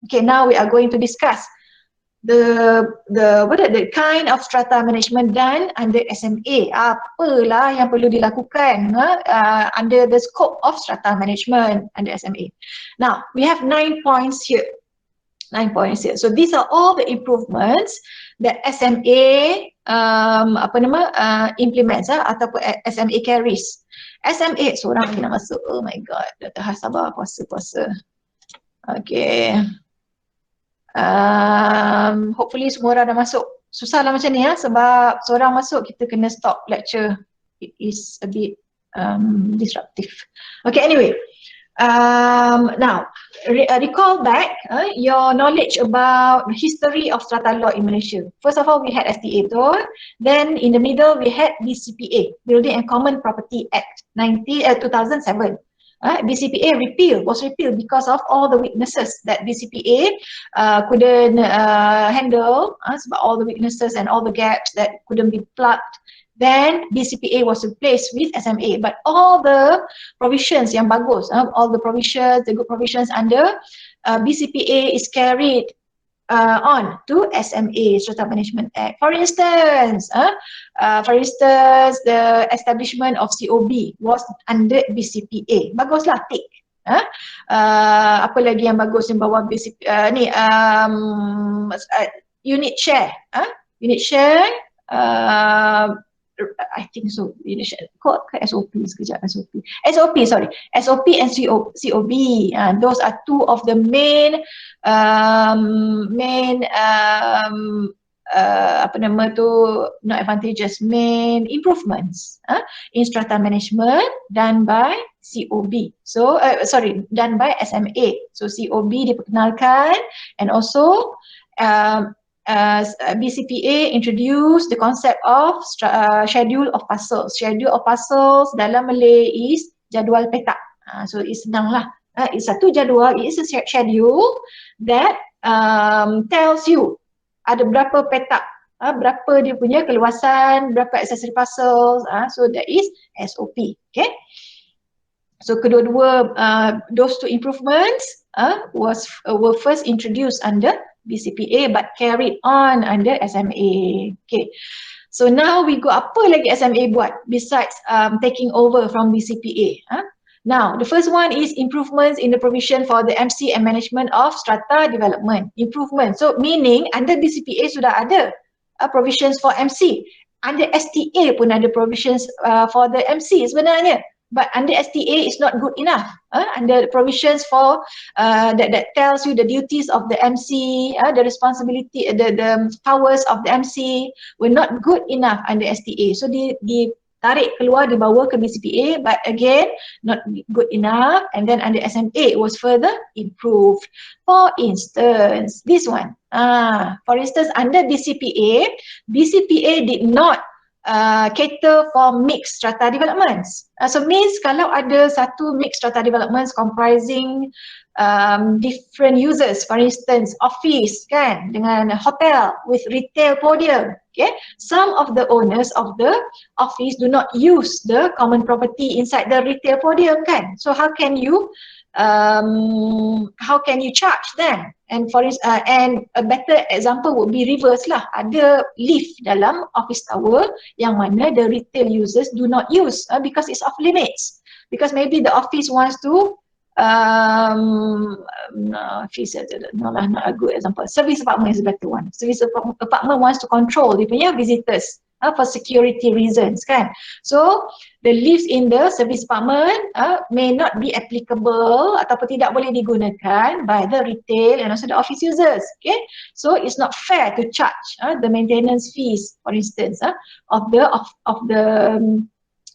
Okay, now we are going to discuss the kind of strata management done under SMA. Apalah yang perlu dilakukan under the scope of strata management under SMA. Now, we have 9 points here. 9 points here. So these are all the improvements that SMA implements ataupun SMA carries. SMA seorang lagi nak masuk. Oh my god, dah tahan sabar puasa. Okay. Hopefully semua orang dah masuk. Susah lah macam ni sebab seorang masuk kita kena stop lecture. It is a bit disruptive. Okay, anyway. Now, recall back your knowledge about the history of strata law in Malaysia. First of all, we had STA betul. Then in the middle we had BCPA, Building and Common Property Act 2007. BCPA was repealed because of all the weaknesses that BCPA couldn't handle, sebab all the weaknesses and all the gaps that couldn't be plugged. Then BCPA was replaced with SMA, but all the provisions yang bagus, all the provisions, the good provisions under BCPA is carried on to SMA, Strata Management Act. For instance, the establishment of COB was under BCPA. Baguslah, tick. Apa lagi yang bagus yang bawah BCPA ni? Unit share. Unit share. I think so. Kok ke SOP sekejap, SOP and COB. Those are two of the main not advantages, main improvements in strata management done by COB. So done by SMA. So COB diperkenalkan, and also BCPA introduced the concept of schedule of parcels. Schedule of parcels dalam Malay is jadual petak. So it's senang lah. It's satu jadual, it is a schedule that tells you ada berapa petak, berapa dia punya keluasan, berapa accessory parcels. So that is SOP. Okay. So kedua-dua those two improvements were first introduced under BCPA but carried on under SMA. Okay. So now we go, apa lagi SMA buat besides taking over from BCPA? Now, the first one is improvements in the provision for the MC and management of strata development. Improvement. So meaning under BCPA sudah ada provisions for MC. Under STA pun ada provisions for the MC sebenarnya. But under STA is not good enough. Under provisions for that tells you the duties of the MC, the responsibility, the powers of the MC were not good enough under STA. So ditarik keluar, dibawa ke BCPA, but again not good enough. And then under SMA it was further improved. For instance, this one. For instance, under BCPA did not cater for mixed strata developments. So means kalau ada satu mixed strata developments comprising different users, for instance office kan dengan hotel with retail podium, okay, some of the owners of the office do not use the common property inside the retail podium kan. So how can you charge them? And and a better example would be reverse lah. Ada lift dalam office tower yang mana the retail users do not use because it's off limits. Because maybe the office wants to not a good example. Service apartment is a better one. Service apartment wants to control dia punya visitors for security reasons kan. So the lifts in the service apartment may not be applicable ataupun tidak boleh digunakan by the retail and also the office users. Okay, so it's not fair to charge the maintenance fees, for instance, of the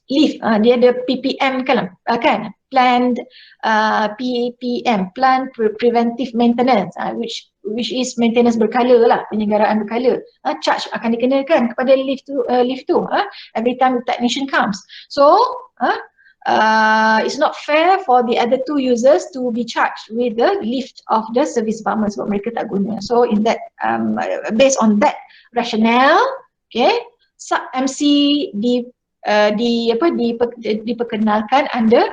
lift. Dia ada PPM kan, planned PPM, planned preventive maintenance, which is maintenance berkala lah, penyelenggaraan berkala. Charge akan dikenakan kepada lift tu every time the technician comes. So it's not fair for the other two users to be charged with the lift of the service apartment sebab mereka tak guna. So in that based on that rationale, okay, sub MC diperkenalkan under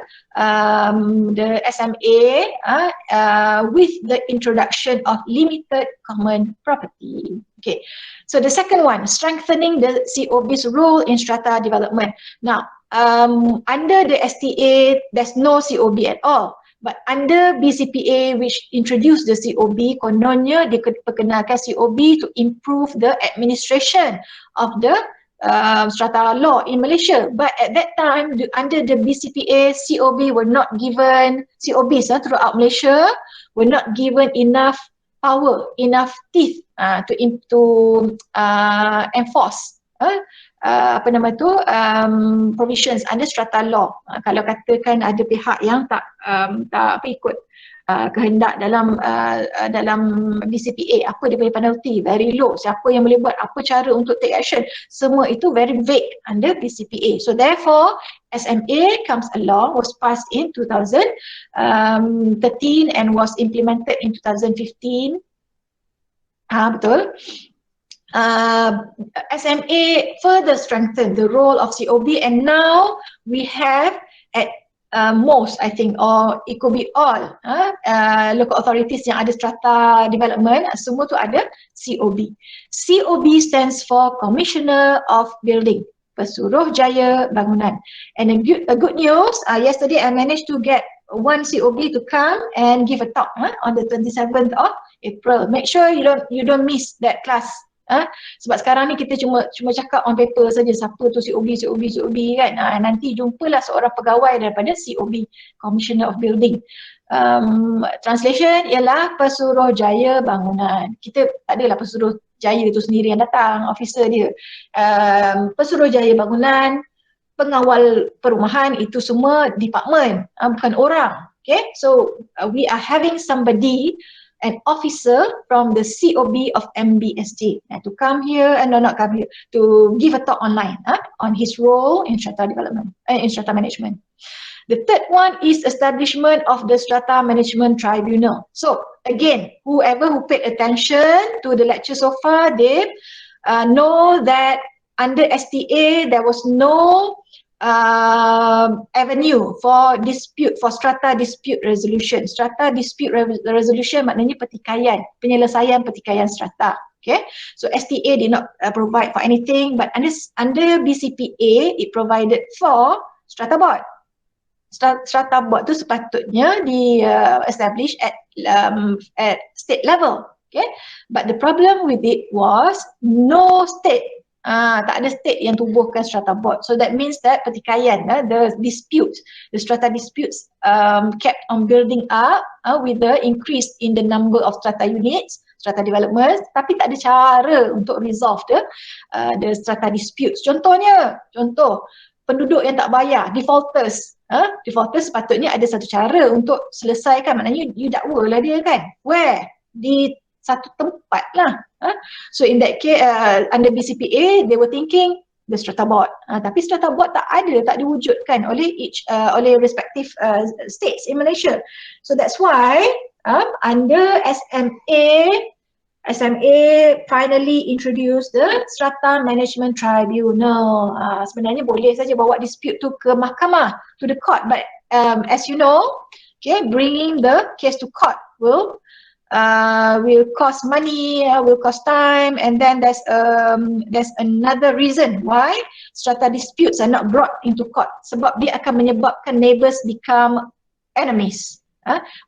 the SMA with the introduction of limited common property. Okay, so the second one, strengthening the COB's role in strata development. Now, under the STA, there's no COB at all. But under BCPA, which introduced the COB, kononnya diperkenalkan COB to improve the administration of the strata law in Malaysia. But at that time, under the BCPA, COB were not given, COBs throughout Malaysia were not given enough power, enough teeth to enforce provisions under strata law. Kalau katakan ada pihak yang tak ikut kehendak dalam BCPA, apa dia punya penalty, very low, siapa yang boleh buat, apa cara untuk take action, semua itu very vague under BCPA. So therefore SMA comes along, was passed in 2013 and was implemented in 2015. Betul. SMA further strengthened the role of COB, and now we have at most, I think, or it could be all local authorities yang ada strata development, semua tu ada COB. COB stands for Commissioner of Building, Pesuruhjaya Bangunan. And a good news, yesterday I managed to get one COB to come and give a talk on the 27th of April. Make sure you don't miss that class. Sebab sekarang ni kita cuma cakap on paper saja, siapa tu COB kan. Nanti jumpalah seorang pegawai daripada COB, Commissioner of Building. Translation ialah Pesuruhjaya Bangunan. Kita tak adalah Pesuruhjaya tu sendiri yang datang, officer dia. Pesuruhjaya Bangunan, pengawal perumahan, itu semua department, bukan orang. Okay, so we are having somebody, an officer from the COB of MBSJ to come here, not come here, to give a talk online on his role in strata development, in strata management. The third one is establishment of the Strata Management Tribunal. So again, whoever who paid attention to the lecture so far, they know that under STA there was no avenue for dispute, for strata dispute resolution. Strata dispute resolution maknanya pertikaian, penyelesaian pertikaian strata. Okay, so STA did not provide for anything, but under BCPA it provided for strata board. Strata board tu sepatutnya establish at state level. Okay, but the problem with it was no state. Tak ada state yang tubuhkan strata board. So that means that pertikaian, the disputes, the strata disputes kept on building up with the increase in the number of strata units, strata developments, tapi tak ada cara untuk resolve the strata disputes. Contoh penduduk yang tak bayar, defaulters. Defaulters sepatutnya ada satu cara untuk selesaikan, maknanya you dakwa lah dia kan. Where? Di satu tempat lah. So in that case, under BCPA, they were thinking the strata board. Tapi strata board tak diwujudkan oleh oleh respective states in Malaysia. So that's why under SMA finally introduced the Strata Management Tribunal. Sebenarnya boleh saja bawa dispute tu ke mahkamah, to the court, but as you know, okay, bringing the case to court will cost money, will cost time, and then there's another reason why strata disputes are not brought into court, sebab dia akan menyebabkan neighbours become enemies.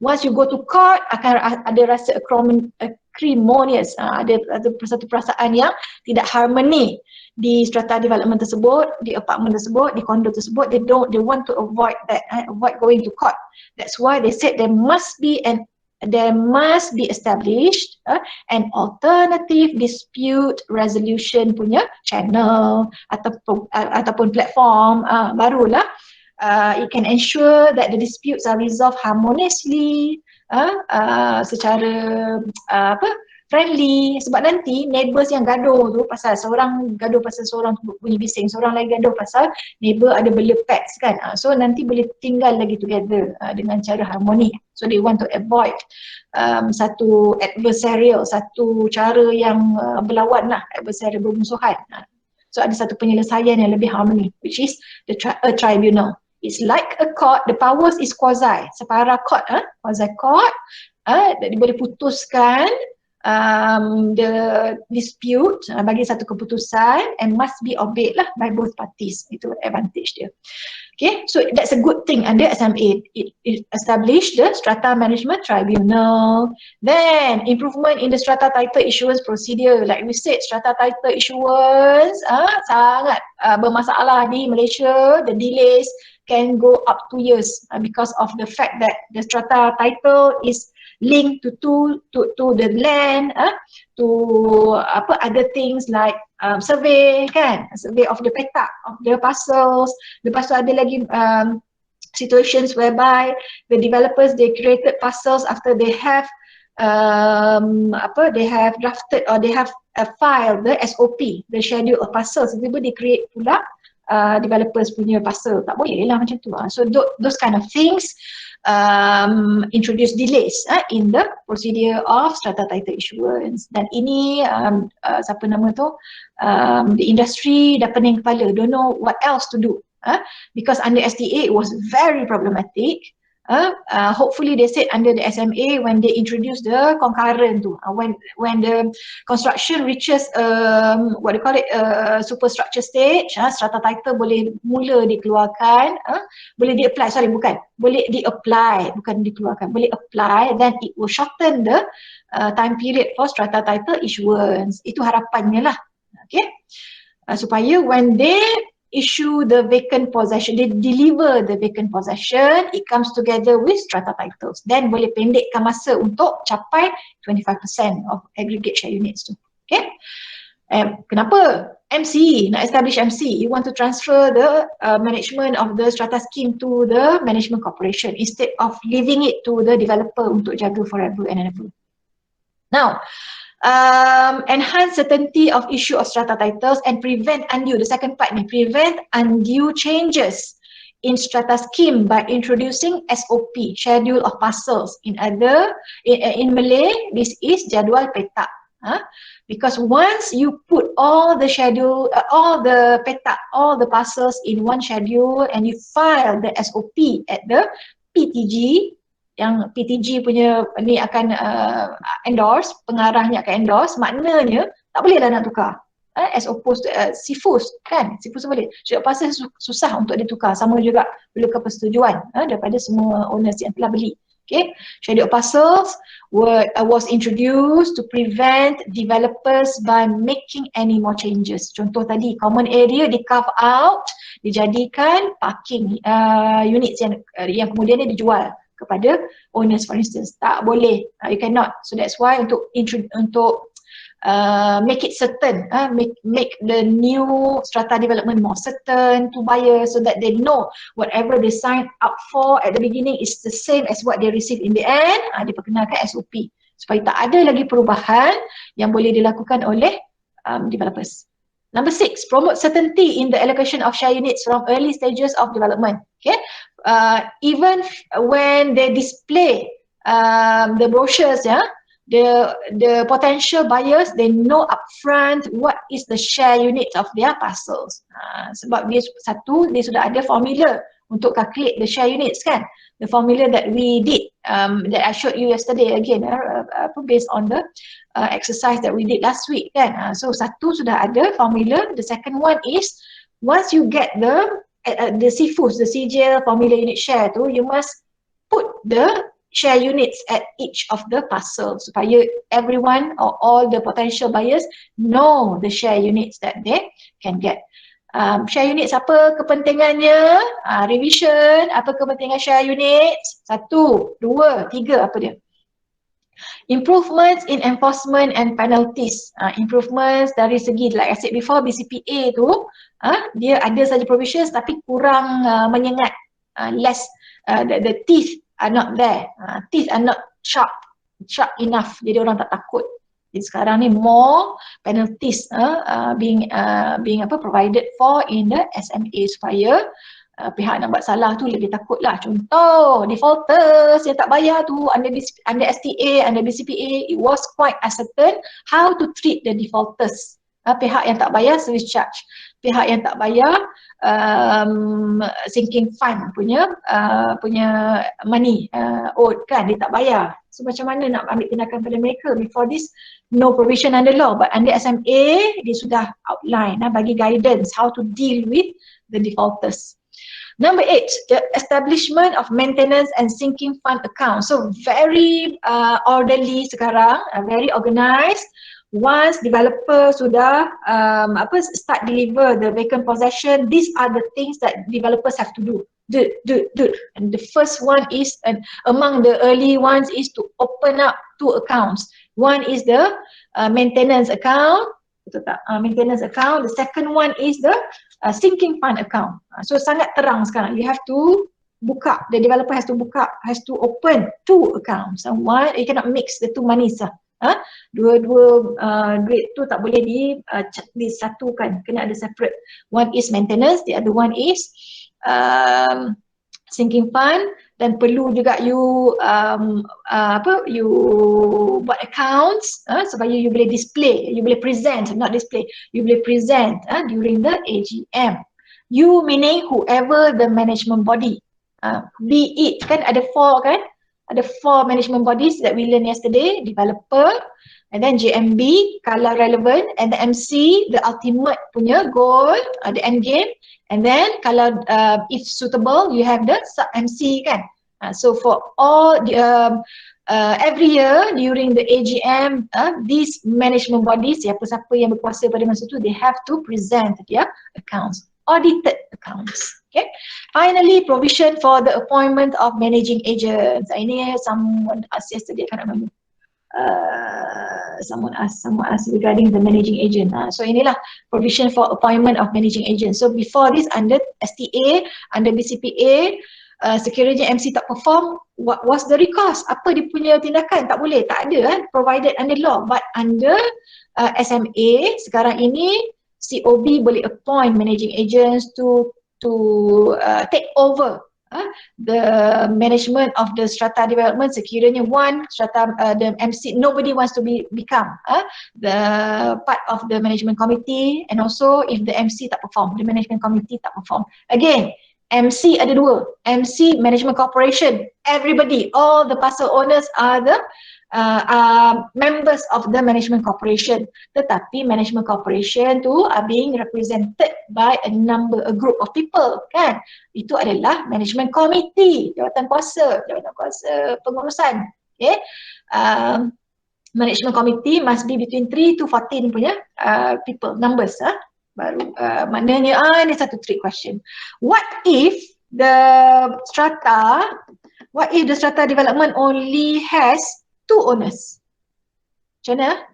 Once you go to court, akan ada rasa acrimonious, ada satu perasaan yang tidak harmoni di strata development tersebut, di apartment tersebut, di kondo tersebut. They want to avoid that, avoid going to court. That's why they said there must be established an alternative dispute resolution punya channel ataupun platform barulah. It can ensure that the disputes are resolved harmoniously, secara friendly, sebab nanti neighbours yang gaduh tu pasal seorang gaduh pasal seorang bunyi bising, seorang lagi gaduh pasal neighbour ada bela pets kan, so nanti boleh tinggal lagi together dengan cara harmoni. So they want to avoid satu adversarial, satu cara yang berlawan lah, adversarial, bermusuhan. So So ada satu penyelesaian yang lebih harmoni, which is a tribunal. It's like a court, the powers is quasi, separa court, quasi court, dia boleh putuskan the dispute, bagi satu keputusan and must be obeyed lah by both parties. Itu advantage dia. Okay, so that's a good thing under SMA. It established the Strata Management Tribunal. Then improvement in the strata title issuance procedure. Like we said, strata title issuance sangat bermasalah di Malaysia. The delays can go up 2 years because of the fact that the strata title is linked to the land, to other things like survey kan, survey of the petak of the parcels. Lepas tu ada lagi situations whereby the developers, they created parcels after they have they have drafted or they have filed the SOP, the schedule of parcels. Tiba-tiba they create pula developers punya parcel. Tak boleh lah macam tu. So those kind of things introduce delays in the procedure of strata title issuance. Dan ini siapa nama tu, the industry dah pening kepala, don't know what else to do, because under STA it was very problematic. Hopefully they said under the SMA when they introduce the concurrent tu, when the construction reaches what they call it, superstructure stage, strata title boleh mula dikeluarkan, boleh di-apply, boleh di-apply, bukan dikeluarkan, boleh apply, then it will shorten the time period for strata title issuance. Itu harapannya lah, okay, supaya when they issue the vacant possession, they deliver the vacant possession, it comes together with strata titles. Then boleh pendekkan masa untuk capai 25% of aggregate share units tu. Okay? Kenapa? MC, nak establish MC, you want to transfer the management of the strata scheme to the management corporation instead of leaving it to the developer untuk jaga forever and ever. Now, enhance certainty of issue of strata titles and prevent undue, the second part ni, prevent undue changes in strata scheme by introducing SOP, schedule of parcels. In Malay, this is jadual petak. Because once you put all the schedule, all the petak, all the parcels in one schedule and you file the SOP at the PTG, yang PTG punya ni akan endorse, pengarahnya akan endorse, maknanya tak boleh dah nak tukar. As opposed to sifus kan, sifus boleh. Schedule pasal susah untuk ditukar, sama juga perlukan persetujuan daripada semua owners yang telah beli. Okay, schedule parcels was introduced to prevent developers by making any more changes. Contoh tadi, common area di carve out, dijadikan parking units yang kemudian dijual kepada owners, for instance. Tak boleh, you cannot. So that's why untuk make it certain, make the new strata development more certain to buyers so that they know whatever they sign up for at the beginning is the same as what they receive in the end. Diperkenalkan SOP supaya tak ada lagi perubahan yang boleh dilakukan oleh developers. Number 6, promote certainty in the allocation of share units from early stages of development. Okay, even when they display the brochures, the potential buyers, they know upfront what is the share units of their parcels. Sebab dia sudah ada formula untuk calculate the share units kan. The formula that we did, that I showed you yesterday again, based on the exercise that we did last week kan. So satu sudah ada formula. The second one is once you get the CFUS, the sijil formula unit share tu, you must put the share units at each of the parcels supaya everyone or all the potential buyers know the share units that they can get. Share units apa kepentingannya? Revision, apa kepentingan share units? 1, 2, 3, apa dia? Improvements in enforcement and penalties. Improvements dari segi, like I said before, BCPA tu, dia ada saja provisions tapi kurang menyengat, less, the teeth are not there, teeth are not sharp enough, jadi orang tak takut. Jadi sekarang ni more penalties being provided for in the SMA supaya pihak nak buat salah tu lebih takut lah. Contoh, defaulters yang tak bayar tu under STA, under BCPA, it was quite uncertain how to treat the defaulters. Pihak yang tak bayar service charge, pihak yang tak bayar sinking fund punya money owed kan, dia tak bayar. So macam mana nak ambil tindakan pada mereka? Before this, no provision under law, but under SMA dia sudah outline bagi guidance how to deal with the defaulters. Number 8, the establishment of maintenance and sinking fund account. So very orderly sekarang, very organized. Once developer sudah start deliver the vacant possession, these are the things that developers have to do. And the first one is, and among the early ones, is to open up 2 accounts. One is the maintenance account, betul tak? Maintenance account. The second one is the sinking fund account. So sangat terang sekarang. You have to buka, the developer has to open 2 accounts. And one, you cannot mix the 2 monies lah. Dua-dua duit tu tak boleh disatukan, kena ada separate. One is maintenance, the other one is sinking fund. Dan perlu juga you you buat accounts supaya you boleh display, you boleh present, not display, you boleh present during the AGM. You meaning whoever the management body, be it kan ada 4 kan, ada 4 management bodies that we learned yesterday, developer, and then JMB kalau relevant, and the MC, the ultimate punya goal, the end game, and then kalau if suitable you have the sub MC kan. So for all the every year during the AGM, these management bodies, siapa-siapa yang berkuasa pada masa tu, they have to present their accounts, audited accounts. Okay. Finally, provision for the appointment of managing agents. Ini someone asked yesterday, I can't remember. Someone asked regarding the managing agent. So inilah provision for appointment of managing agent. So before this, under STA, under BCPA, sekiranya MC tak perform, what was the recourse? Apa dia punya tindakan? Tak boleh, tak ada kan, provided under law. But under SMA sekarang ini, COB boleh appoint managing agents to take over the management of the strata development sekiranya one strata, the MC, nobody wants to become the part of the management committee, and also if the MC tak perform, the management committee tak perform. Again, MC ada 2, MC management corporation, everybody, all the parcel owners are the members of the management corporation, tetapi management corporation tu are being represented by a group of people kan. Itu adalah management committee, jawatan kuasa pengurusan. Okay. Management committee must be between 3 to 14 punya people, numbers baru maknanya ini satu trick question. What if the strata development only has 2 owners? Macam mana?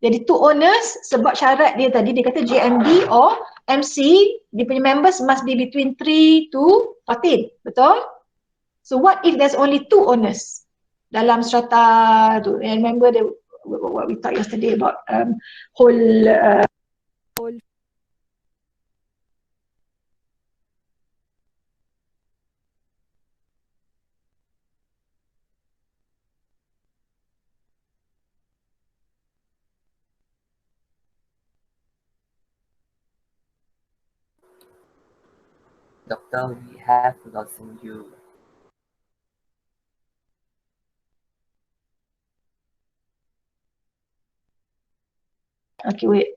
Jadi 2 owners sebab syarat dia tadi, dia kata JMD or MC, dia punya members must be between 3 to 14, betul? So what if there's only 2 owners dalam strata tu? And remember what we talked yesterday about whole Doctor, we have lost you. Okay, wait.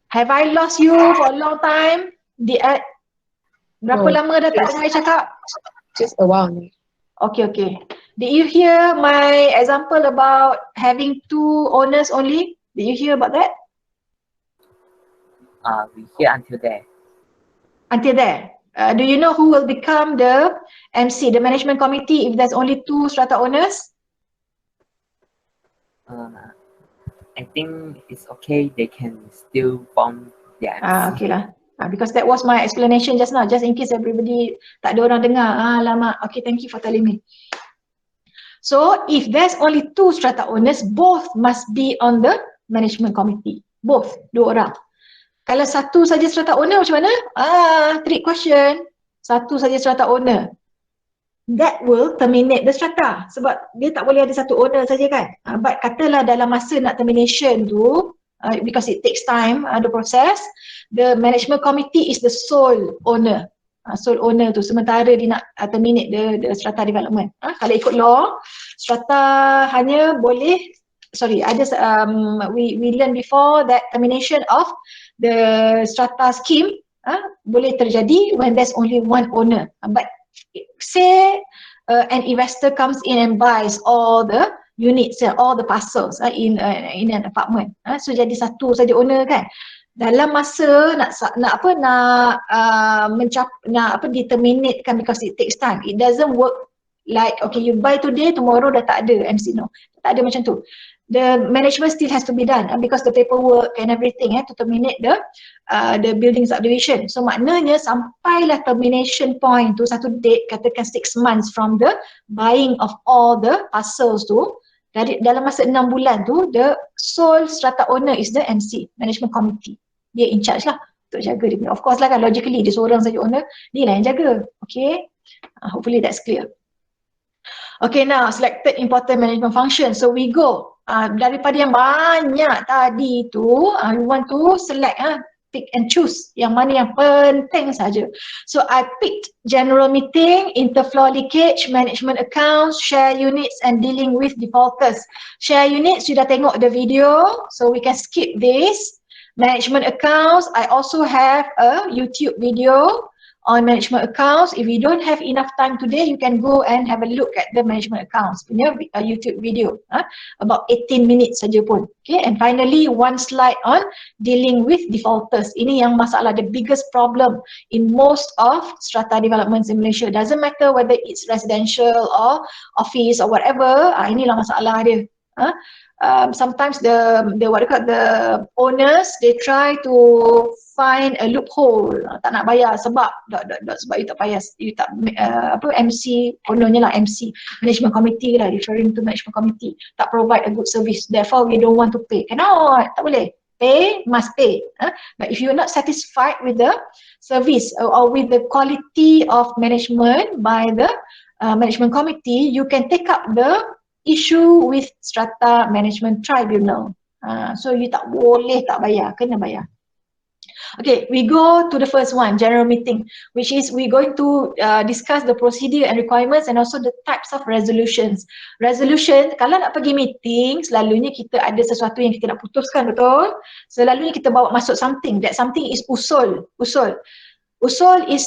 Have I lost you for a long time? Berapa lama dah tak dengar cakap? Just a while. Okay. Did you hear my example about having 2 owners only? Did you hear about that? We hear until there. Until there. Do you know who will become the MC, the management committee, if there's only 2 strata owners? I think it's okay. They can still form their MC. Okay lah. Because that was my explanation just now, just in case everybody tak ada orang dengar. Lama. Okay, thank you for telling me. So if there's only 2 strata owners, both must be on the management committee. Both, 2 orang. Kalau satu saja strata owner macam mana? Trick question. Satu saja strata owner, that will terminate the strata. Sebab dia tak boleh ada satu owner saja kan. But katalah dalam masa nak termination tu, because it takes time, the process. The management committee is the sole owner. Sole owner tu sementara dia nak terminate the strata development. Kalau ikut law, strata hanya boleh, we learned before that termination of the strata scheme boleh terjadi when there's only one owner. But say an investor comes in and buys all the units, all the parcels in an apartment. So jadi satu saja owner kan. Dalam masa nak determinate kan, because it takes time. It doesn't work like okay you buy today, tomorrow dah tak ada MC, no. Tak ada macam tu. The management still has to be done because the paperwork and everything to terminate the building subdivision. So maknanya sampailah termination point tu, satu date, katakan 6 months from the buying of all the parcels tu, dari dalam masa 6 bulan tu, the sole strata owner is the MC, management committee. Dia in charge lah untuk jaga dia. Of course lah kan, logically dia seorang saja owner, dia lah yang jaga. Okay, hopefully that's clear. Okay, now selected important management function. So we go daripada yang banyak tadi tu, we want to select, pick and choose yang mana yang penting saja. So I picked general meeting, interfloor leakage, management accounts, share units and dealing with defaulters. Share units sudah tengok the video, so we can skip this. Management accounts, I also have a YouTube video on management accounts. If you don't have enough time today, you can go and have a look at the management accounts punya YouTube video, about 18 minutes saja pun. Okay, and finally one slide on dealing with defaulters. Ini yang masalah, the biggest problem in most of strata developments in Malaysia. Doesn't matter whether it's residential or office or whatever. Inilah masalah dia. Sometimes the owners, they try to find a loophole, tak nak bayar sebab sebab you tak MC, ownernya lah MC, management committee lah, referring to management committee, tak provide a good service, therefore we don't want to pay. Cannot, tak boleh. Pay, must pay. But if you're not satisfied with the service or with the quality of management by the management committee, you can take up the issue with strata management tribunal. So you tak boleh tak bayar, kena bayar. Okay, we go to the first one, general meeting, which is we're going to discuss the procedure and requirements and also the types of resolutions. Resolution, kalau nak pergi meeting, selalunya kita ada sesuatu yang kita nak putuskan, betul? Selalunya kita bawa masuk something, that something is usul. Usul is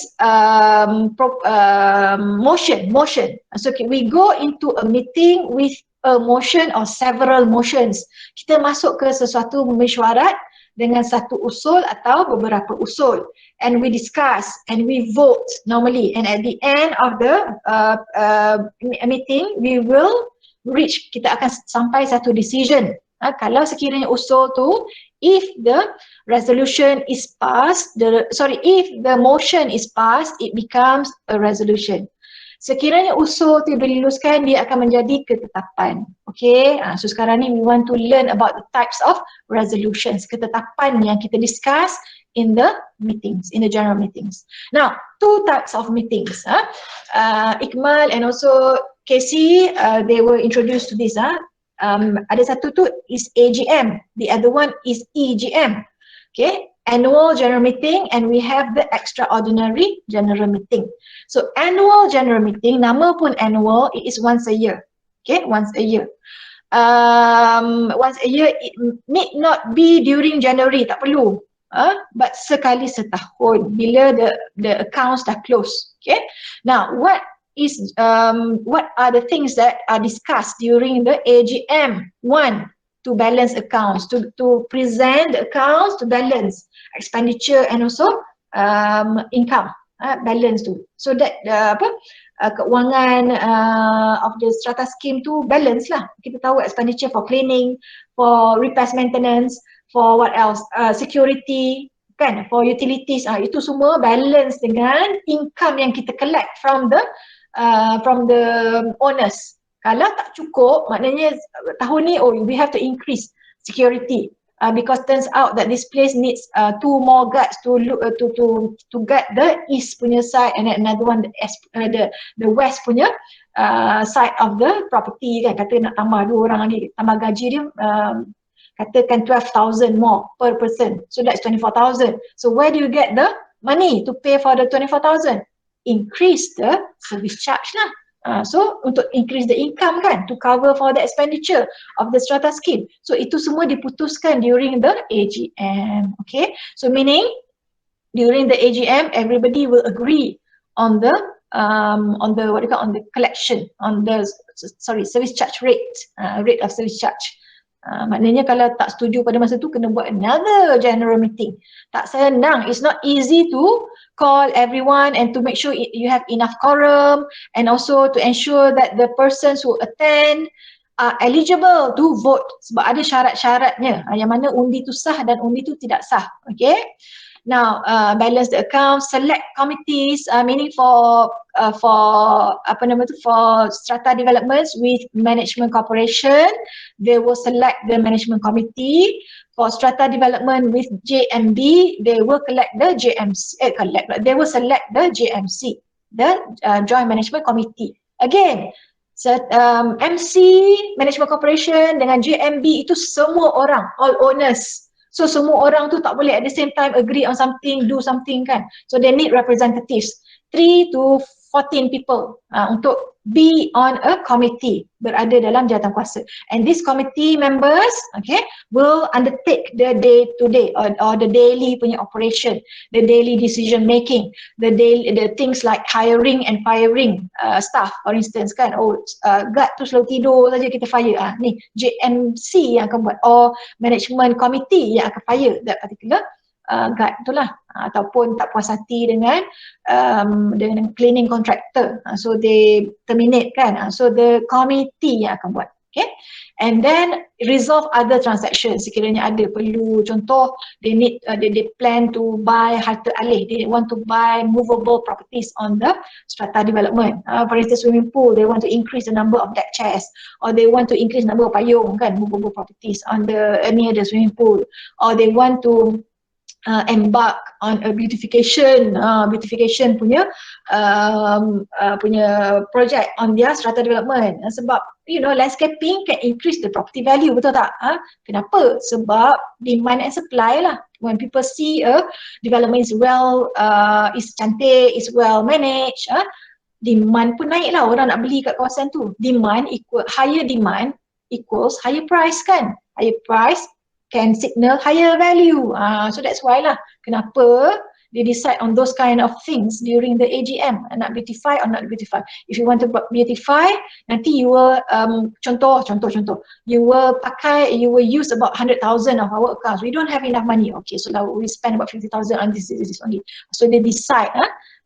motion. So we go into a meeting with a motion or several motions. Kita masuk ke sesuatu mesyuarat dengan satu usul atau beberapa usul, and we discuss and we vote normally, and at the end of the meeting we will reach, kita akan sampai satu decision. Kalau sekiranya usul tu, if the resolution is passed, if the motion is passed, it becomes a resolution. Sekiranya usul tu diluluskan, dia akan menjadi ketetapan. Okay, so sekarang ni we want to learn about the types of resolutions, ketetapan yang kita discuss in the meetings, in the general meetings. Now, two types of meetings. Ikmal and also Casey, they were introduced to this. Ada satu tu is AGM, the other one is EGM. Okay, annual general meeting, and we have the extraordinary general meeting. So annual general meeting, nama pun annual, it is once a year. Okay, once a year. Once a year, it need not be during January, tak perlu. But sekali setahun bila the accounts dah close. Okay, now what are the things that are discussed during the AGM? One, to balance accounts, to present the accounts, to balance expenditure and also income, balance tu. So that keuangan of the strata scheme tu balance lah. Kita tahu expenditure for cleaning, for repairs maintenance, for what else, security, kan, for utilities, itu semua balance dengan income yang kita collect from the owners. Kalau tak cukup, maknanya tahun ni, we have to increase security because turns out that this place needs two more guards to guard the east punya side, and then another one the west punya side of the property, kan. Kata nak tambah 2 orang lagi, tambah gaji dia, katakan 12,000 more per person. So that's 24,000. So where do you get the money to pay for the 24,000? Increase the service charge lah. So untuk increase the income kan, to cover for the expenditure of the strata scheme. So itu semua diputuskan during the AGM. Okay, so meaning during the AGM everybody will agree on the what you call, on the collection, on the service charge rate, rate of service charge. Maknanya kalau tak setuju pada masa tu kena buat another general meeting. Tak senang, it's not easy to call everyone and to make sure you have enough quorum, and also to ensure that the persons who attend are eligible to vote, sebab ada syarat-syaratnya yang mana undi tu sah dan undi tu tidak sah. Okay, now balance the account, select committees, meaning for apa nama tu, for strata developments with management corporation, they will select the management committee. For strata development with JMB, they will select the they will select the JMC, the Joint Management Committee. Again, MC, Management Corporation dengan JMB itu semua orang, all owners. So semua orang tu tak boleh at the same time agree on something, do something kan. So they need representatives, 3 to 14 people untuk be on a committee, berada dalam jawatan kuasa. And this committee members, okay, will undertake the day-to-day or the daily punya operation, the daily decision making, the things like hiring and firing staff, for instance kan. Guard tu selalu tidur saja, kita fire. Ni JMC yang akan buat, or management committee yang akan fire that particular guard tu lah, ataupun tak puas hati dengan cleaning contractor, so they terminate kan. So the committee yang akan buat. Okay, and then resolve other transactions sekiranya ada perlu. Contoh, they plan to buy harta alih, they want to buy movable properties on the strata development. For instance, swimming pool, they want to increase the number of deck chairs, or they want to increase number of payung kan, movable properties on the near the swimming pool, or they want to embark on a beautification punya project on their strata development. Sebab landscaping can increase the property value, betul tak? Kenapa? Sebab demand and supply lah. When people see a development is is cantik, is well managed, demand pun naik lah, orang nak beli kat kawasan tu. Higher demand equals higher price kan. Higher price can signal higher value. So that's why lah kenapa they decide on those kind of things during the AGM, nak beautify or not beautify. If you want to beautify, nanti you will contoh you will use about 100,000 of our accounts. We don't have enough money. Okay, so now we spend about 50,000 on this only. So they decide,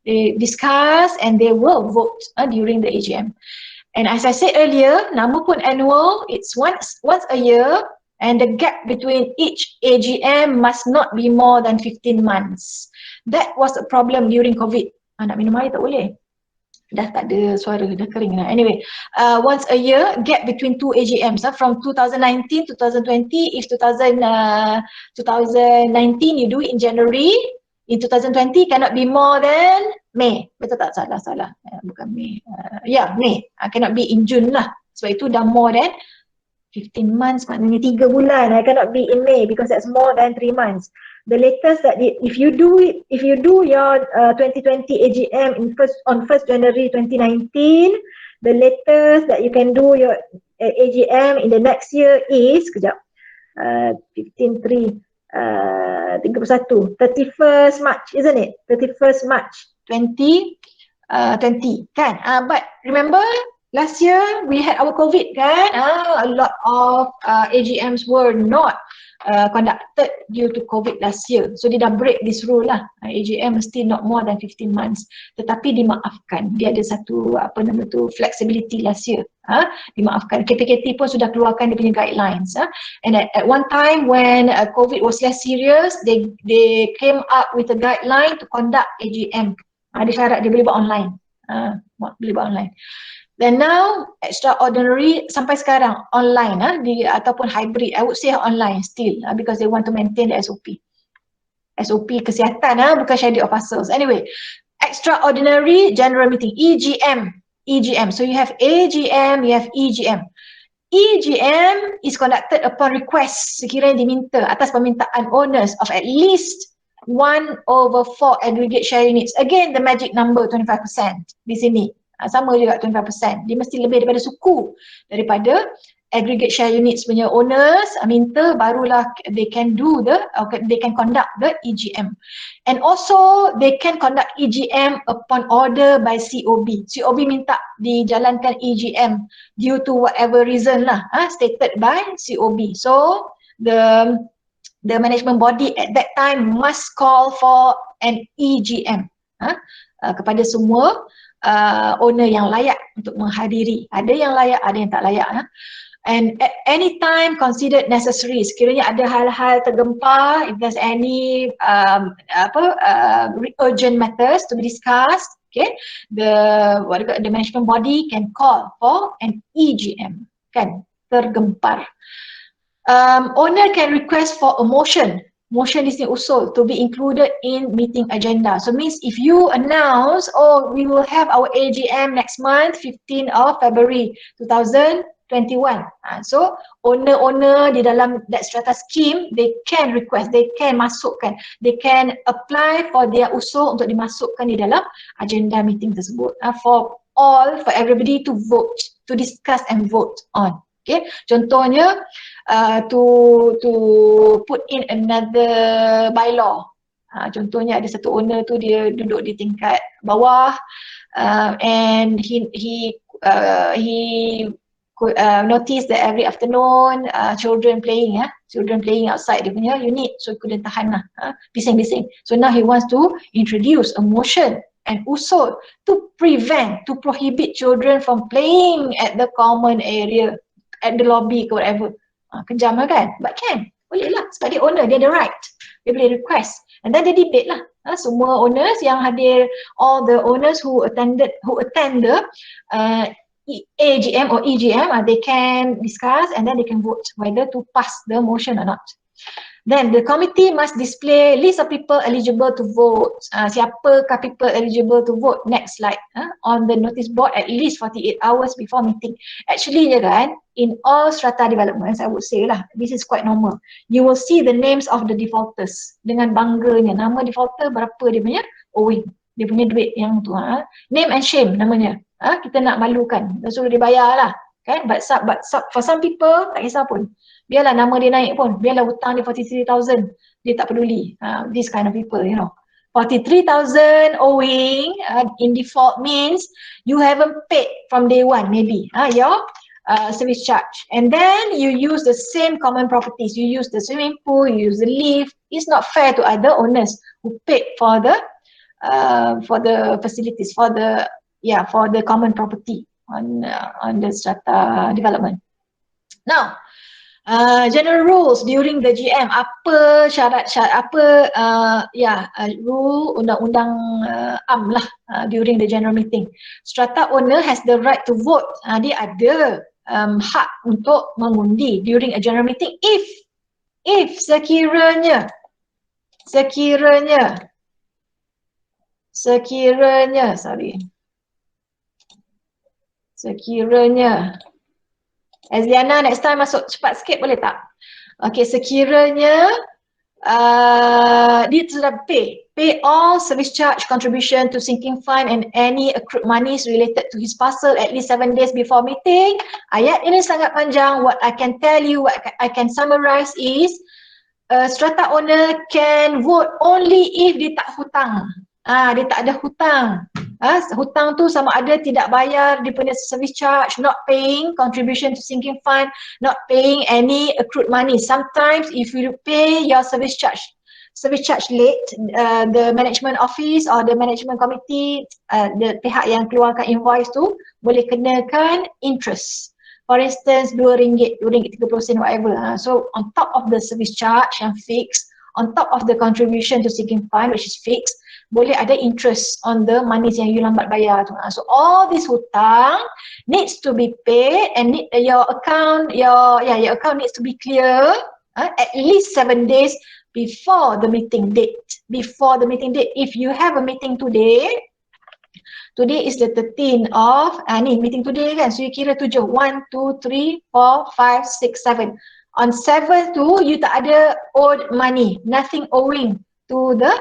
they discuss and they will vote during the AGM. And as I said earlier, nama pun annual, it's once a year. And the gap between each AGM must not be more than 15 months. That was a problem during COVID. Nak minum air tak boleh. Dah tak ada suara, dah kering dah. Anyway, once a year, gap between two AGMs. From 2019 to 2020, if 2019 you do it in January, in 2020 cannot be more than May. Betul tak? Salah. Bukan May. May. Cannot be in June lah. Sebab itu dah more than 15 months, maknanya 3 bulan. I cannot be in May because that's more than 3 months. The latest that if you do your 2020 AGM on 1st January 2019, the latest that you can do your AGM in the next year is 31st March, isn't it? 31st March 2020 kan. But remember, last year we had our COVID kan. A lot of AGMs were not conducted due to COVID last year. So dia dah break this rule lah. AGM mesti not more than 15 months. Tetapi dimaafkan. Dia ada satu flexibility last year. Dimaafkan. KPKT pun sudah keluarkan dia punya guidelines. And at one time when COVID was less serious, they came up with a guideline to conduct AGM. Ada syarat dia boleh buat online. Boleh buat online. Then now, extraordinary sampai sekarang online ataupun hybrid. I would say online still because they want to maintain the SOP kesihatan, bukan schedule of parcels. Anyway, extraordinary general meeting, EGM. So you have AGM, you have EGM. EGM is conducted upon request sekiranya diminta atas permintaan owners of at least 1/4 aggregate share units. Again, the magic number 25% di sini. Sama juga 25%. Dia mesti lebih daripada suku daripada aggregate share units punya owners minta, barulah they can conduct the EGM. And also they can conduct EGM upon order by COB. COB minta dijalankan EGM due to whatever reason lah, stated by COB. So the management body at that time must call for an EGM kepada semua owner yang layak untuk menghadiri. Ada yang layak, ada yang tak layak. And at any time considered necessary, sekiranya ada hal-hal tergempar, if there's any urgent matters to be discussed, okay, the management body can call for an EGM, kan, tergempar. Owner can request for a motion. Motion di sini usul to be included in meeting agenda. So means if you announce, oh, we will have our AGM next month, 15th of February 2021. So owner di dalam that strata scheme, they can request, they can masukkan, they can apply for their usul untuk dimasukkan di dalam agenda meeting tersebut for everybody to vote, to discuss and vote on. Okay, contohnya to put in another bylaw. Contohnya ada satu owner tu dia duduk di tingkat bawah and he noticed that every afternoon children playing outside dia punya unit, so he couldn't tahan lah, bising-bising. So now he wants to introduce a motion and usul to prohibit children from playing at the common area, at the lobby ke whatever. Kejam lah kan? But can, boleh lah, sebab dia owner, dia ada right, dia boleh request. And then dia debate lah, semua owners yang hadir, all the owners who attend the AGM or EGM, they can discuss and then they can vote whether to pass the motion or not. Then the committee must display list of people eligible to vote. Siapakah people eligible to vote? Next slide. On the notice board at least 48 hours before meeting. Actually je kan, in all strata developments, I would say lah, this is quite normal. You will see the names of the defaulters. Dengan bangganya, nama defaulter berapa dia punya owing, dia punya duit yang tu. Name and shame namanya. Kita nak malukan, kita suruh dia bayar lah. Kan? But for some people, tak kisah pun. Biarlah nama dia naik pun, biarlah hutang dia 43,000, dia tak peduli. This kind of people, you know. 43,000 owing in default means you haven't paid from day one maybe, your service charge. And then you use the same common properties, you use the swimming pool, you use the lift. It's not fair to other owners who paid for the facilities, for the common property on the strata development. Now, general rules during the GM, apa syarat-syarat, rule undang-undang lah during the general meeting. Strata owner has the right to vote. Dia ada hak untuk mengundi during a general meeting if sekiranya Ezliana, next time masuk cepat sikit boleh tak? Okay, sekiranya dia sudah pay all service charge, contribution to sinking fund and any accrued monies related to his parcel at least 7 days before meeting. Ayat ini sangat panjang. What I can tell you, what I can summarize is strata owner can vote only if dia tak hutang. Dia tak ada hutang. Hutang tu sama ada tidak bayar dia punya service charge, not paying contribution to sinking fund, not paying any accrued money. Sometimes if you pay your service charge late, the management office or the management committee, the pihak yang keluarkan invoice tu boleh kenakan interest. For instance, RM2, RM2.30 whatever. So on top of the service charge yang fixed, on top of the contribution to sinking fund which is fixed, boleh ada interest on the monies yang you lambat bayar tu. So all this hutang needs to be paid and your account needs to be clear at least 7 days before the meeting date. If you have a meeting today, Today is the 13th of, ni meeting today kan, so you kira 7, 1, 2, 3, 4, 5, 6, 7. On 7 tu, you tak ada owed money, nothing owing to the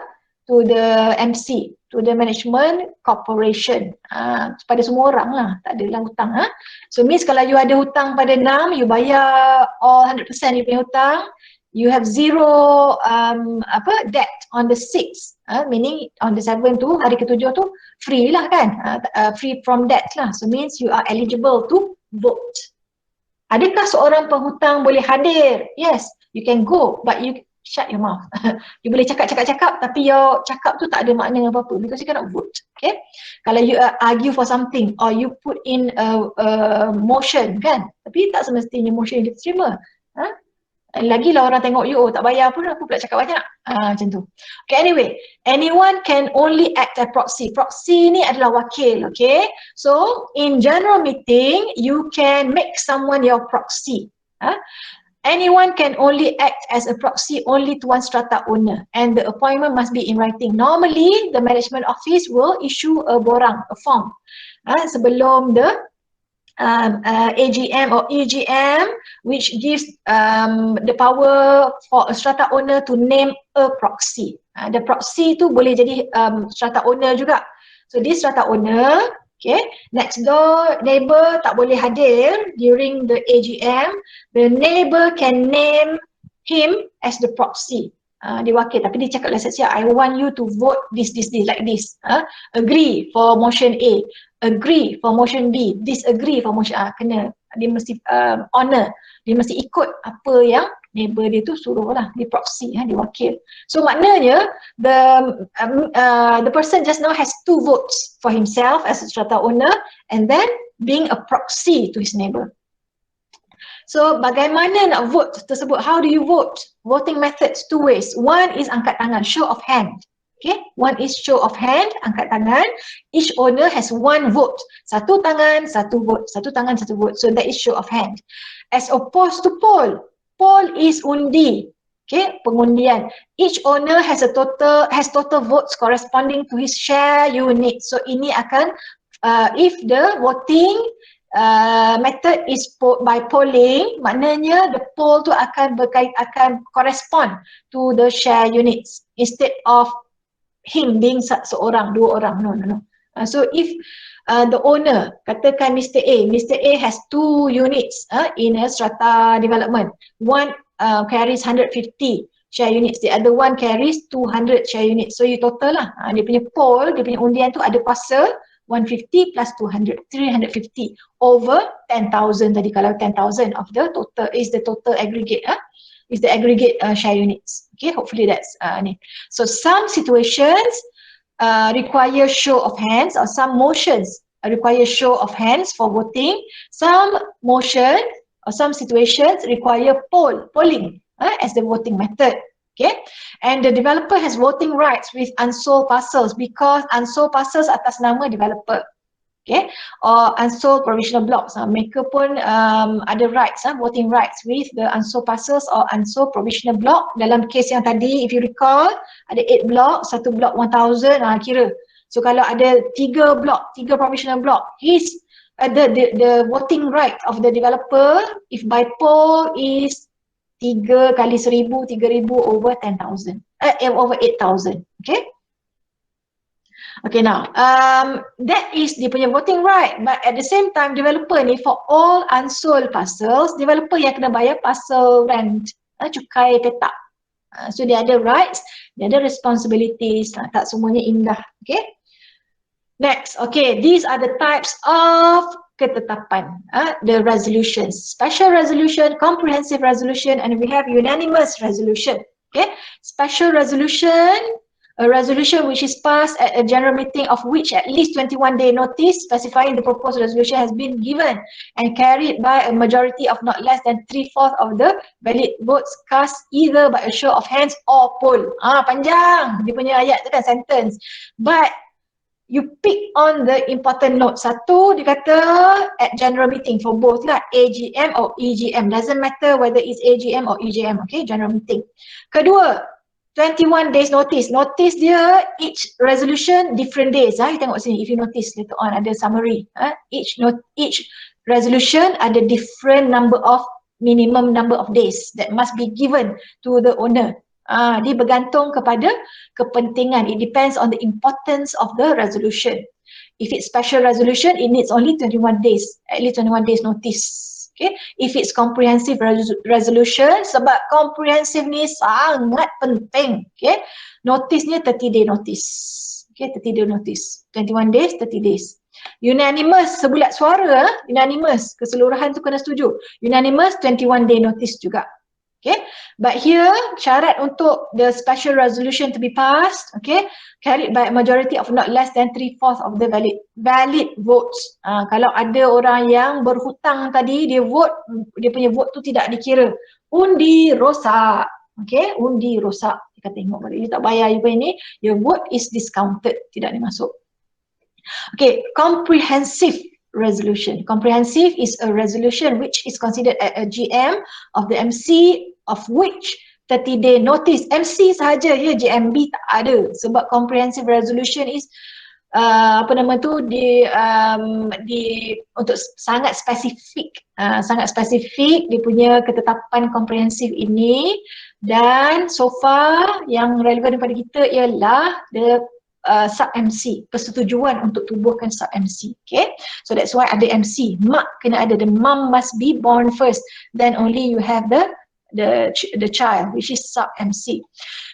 MC, to the management corporation. Pada semua orang lah, tak ada lah hutang. So means kalau you ada hutang pada 6, you bayar all 100% you punya hutang, you have zero debt on the 6, meaning on the 7 tu, hari ke-7 tu free lah kan, free from debt lah. So means you are eligible to vote. Adakah seorang penghutang boleh hadir? Yes, you can go, but you shut your mouth. You boleh cakap tapi your cakap tu tak ada makna apa-apa because you cannot vote. Okay? Kalau you argue for something or you put in a motion kan, tapi tak semestinya motion yang diterima. Lagilah orang tengok you, tak bayar pun aku pula cakap banyak. Macam tu. Okay, anyway, anyone can only act as proxy. Proxy ni adalah wakil, okay? So, in general meeting, you can make someone your proxy. Anyone can only act as a proxy only to one strata owner, and the appointment must be in writing. Normally, the management office will issue a borang, a form, sebelum the AGM or EGM, which gives the power for a strata owner to name a proxy. The proxy tu boleh jadi strata owner juga. So this strata owner, okay, next door neighbor tak boleh hadir during the AGM. The neighbor can name him as the proxy. Dia wakil, tapi dia cakap lah siap-siap, I want you to vote this, like this. Agree for motion A, agree for motion B, disagree for motion A. Kena, dia mesti honor, dia mesti ikut apa yang neighbor dia tu suruh lah, dia proxy, dia wakil. So maknanya, the person just now has 2 votes for himself as a strata owner and then being a proxy to his neighbor. So, bagaimana nak vote tersebut? How do you vote? Voting methods 2 ways. One is angkat tangan, show of hand. Okay, one is show of hand, angkat tangan. Each owner has 1 vote. 1 tangan, 1 vote. 1 tangan, 1 vote. So, that is show of hand. As opposed to poll. Poll is undi. Okay, pengundian. Each owner has total votes corresponding to his share unit. So, ini akan, if the voting method is by polling, maknanya the poll tu akan correspond to the share units instead of him being seorang, 2 orang. No. So if the owner, katakan Mr. A has 2 units in a strata development. One carries 150 share units, the other one carries 200 share units. So you total lah, dia punya poll, dia punya undian tu ada kuasa 150 plus 200, 350 over 10,000 tadi. Kalau 10,000 of the total is the total aggregate, is the aggregate share units. Okay, hopefully that's ni. So some situations require show of hands, or some motions require show of hands for voting. Some motion or some situations require polling as the voting method. Okay, and the developer has voting rights with unsold parcels because unsold parcels atas nama developer. Okay, or unsold provisional blocks. Mereka pun ada rights, voting rights with the unsold parcels or unsold provisional block. Dalam case yang tadi, if you recall, ada 8 block, 1 block 1,000, kira. So kalau ada 3 block, 3 provisional block, the voting right of the developer, if by poll, is 3 kali 1,000, 3,000 over 10,000, over 8,000. Okay. Okay, now that is dia punya voting right, but at the same time developer ni, for all unsold parcels, developer yang kena bayar parcel rent, cukai petak. So dia ada rights, dia ada responsibilities, tak semuanya indah. Okay. Next, okay, these are the types of ketetapan, the resolutions: special resolution, comprehensive resolution, and we have unanimous resolution. Okay, special resolution, a resolution which is passed at a general meeting of which at least 21-day notice specifying the proposed resolution has been given and carried by a majority of not less than 3/4 of the valid votes cast either by a show of hands or poll. Panjang dia punya ayat tu kan, sentence, but you pick on the important note. 1, dia kata at general meeting for both lah, AGM or EGM. Doesn't matter whether it's AGM or EGM, okay, general meeting. Kedua, 21 days notice. Notice dia each resolution different days. You tengok sini, if you notice later on ada summary. Each resolution ada different minimum number of days that must be given to the owner. Dia bergantung kepada kepentingan. It depends on the importance of the resolution. If it's special resolution, it needs only 21 days, at least 21 days notice. Okay. If it's comprehensive resolution, sebab comprehensive ni sangat penting. Okay. Notice-nya 30 day notice. Okay, 30 day notice. 21 days, 30 days. Unanimous, sebulat suara, unanimous, keseluruhan tu kena setuju. Unanimous, 21 day notice juga. Okay, but here syarat untuk the special resolution to be passed, okay, carried by a majority of not less than 3/4 of the valid votes. Kalau ada orang yang berhutang tadi, dia punya vote tu tidak dikira, undi rosak. Okay, undi rosak. Kita tengok balik, dia tak bayar you ni, your vote is discounted, tidak dimasuk. Okay, comprehensive resolution. Comprehensive is a resolution which is considered a GM of the MC of which 30 day notice. MC sahaja ya, GMB tak ada. Sebab comprehensive resolution is untuk sangat spesifik. Sangat spesifik dia punya ketetapan komprehensif ini, dan so far yang relevan kepada kita ialah the sub-MC, persetujuan untuk tubuhkan sub-MC. Okay, so that's why ada MC. Mak kena ada, the mom must be born first, then only you have the child, which is sub-MC.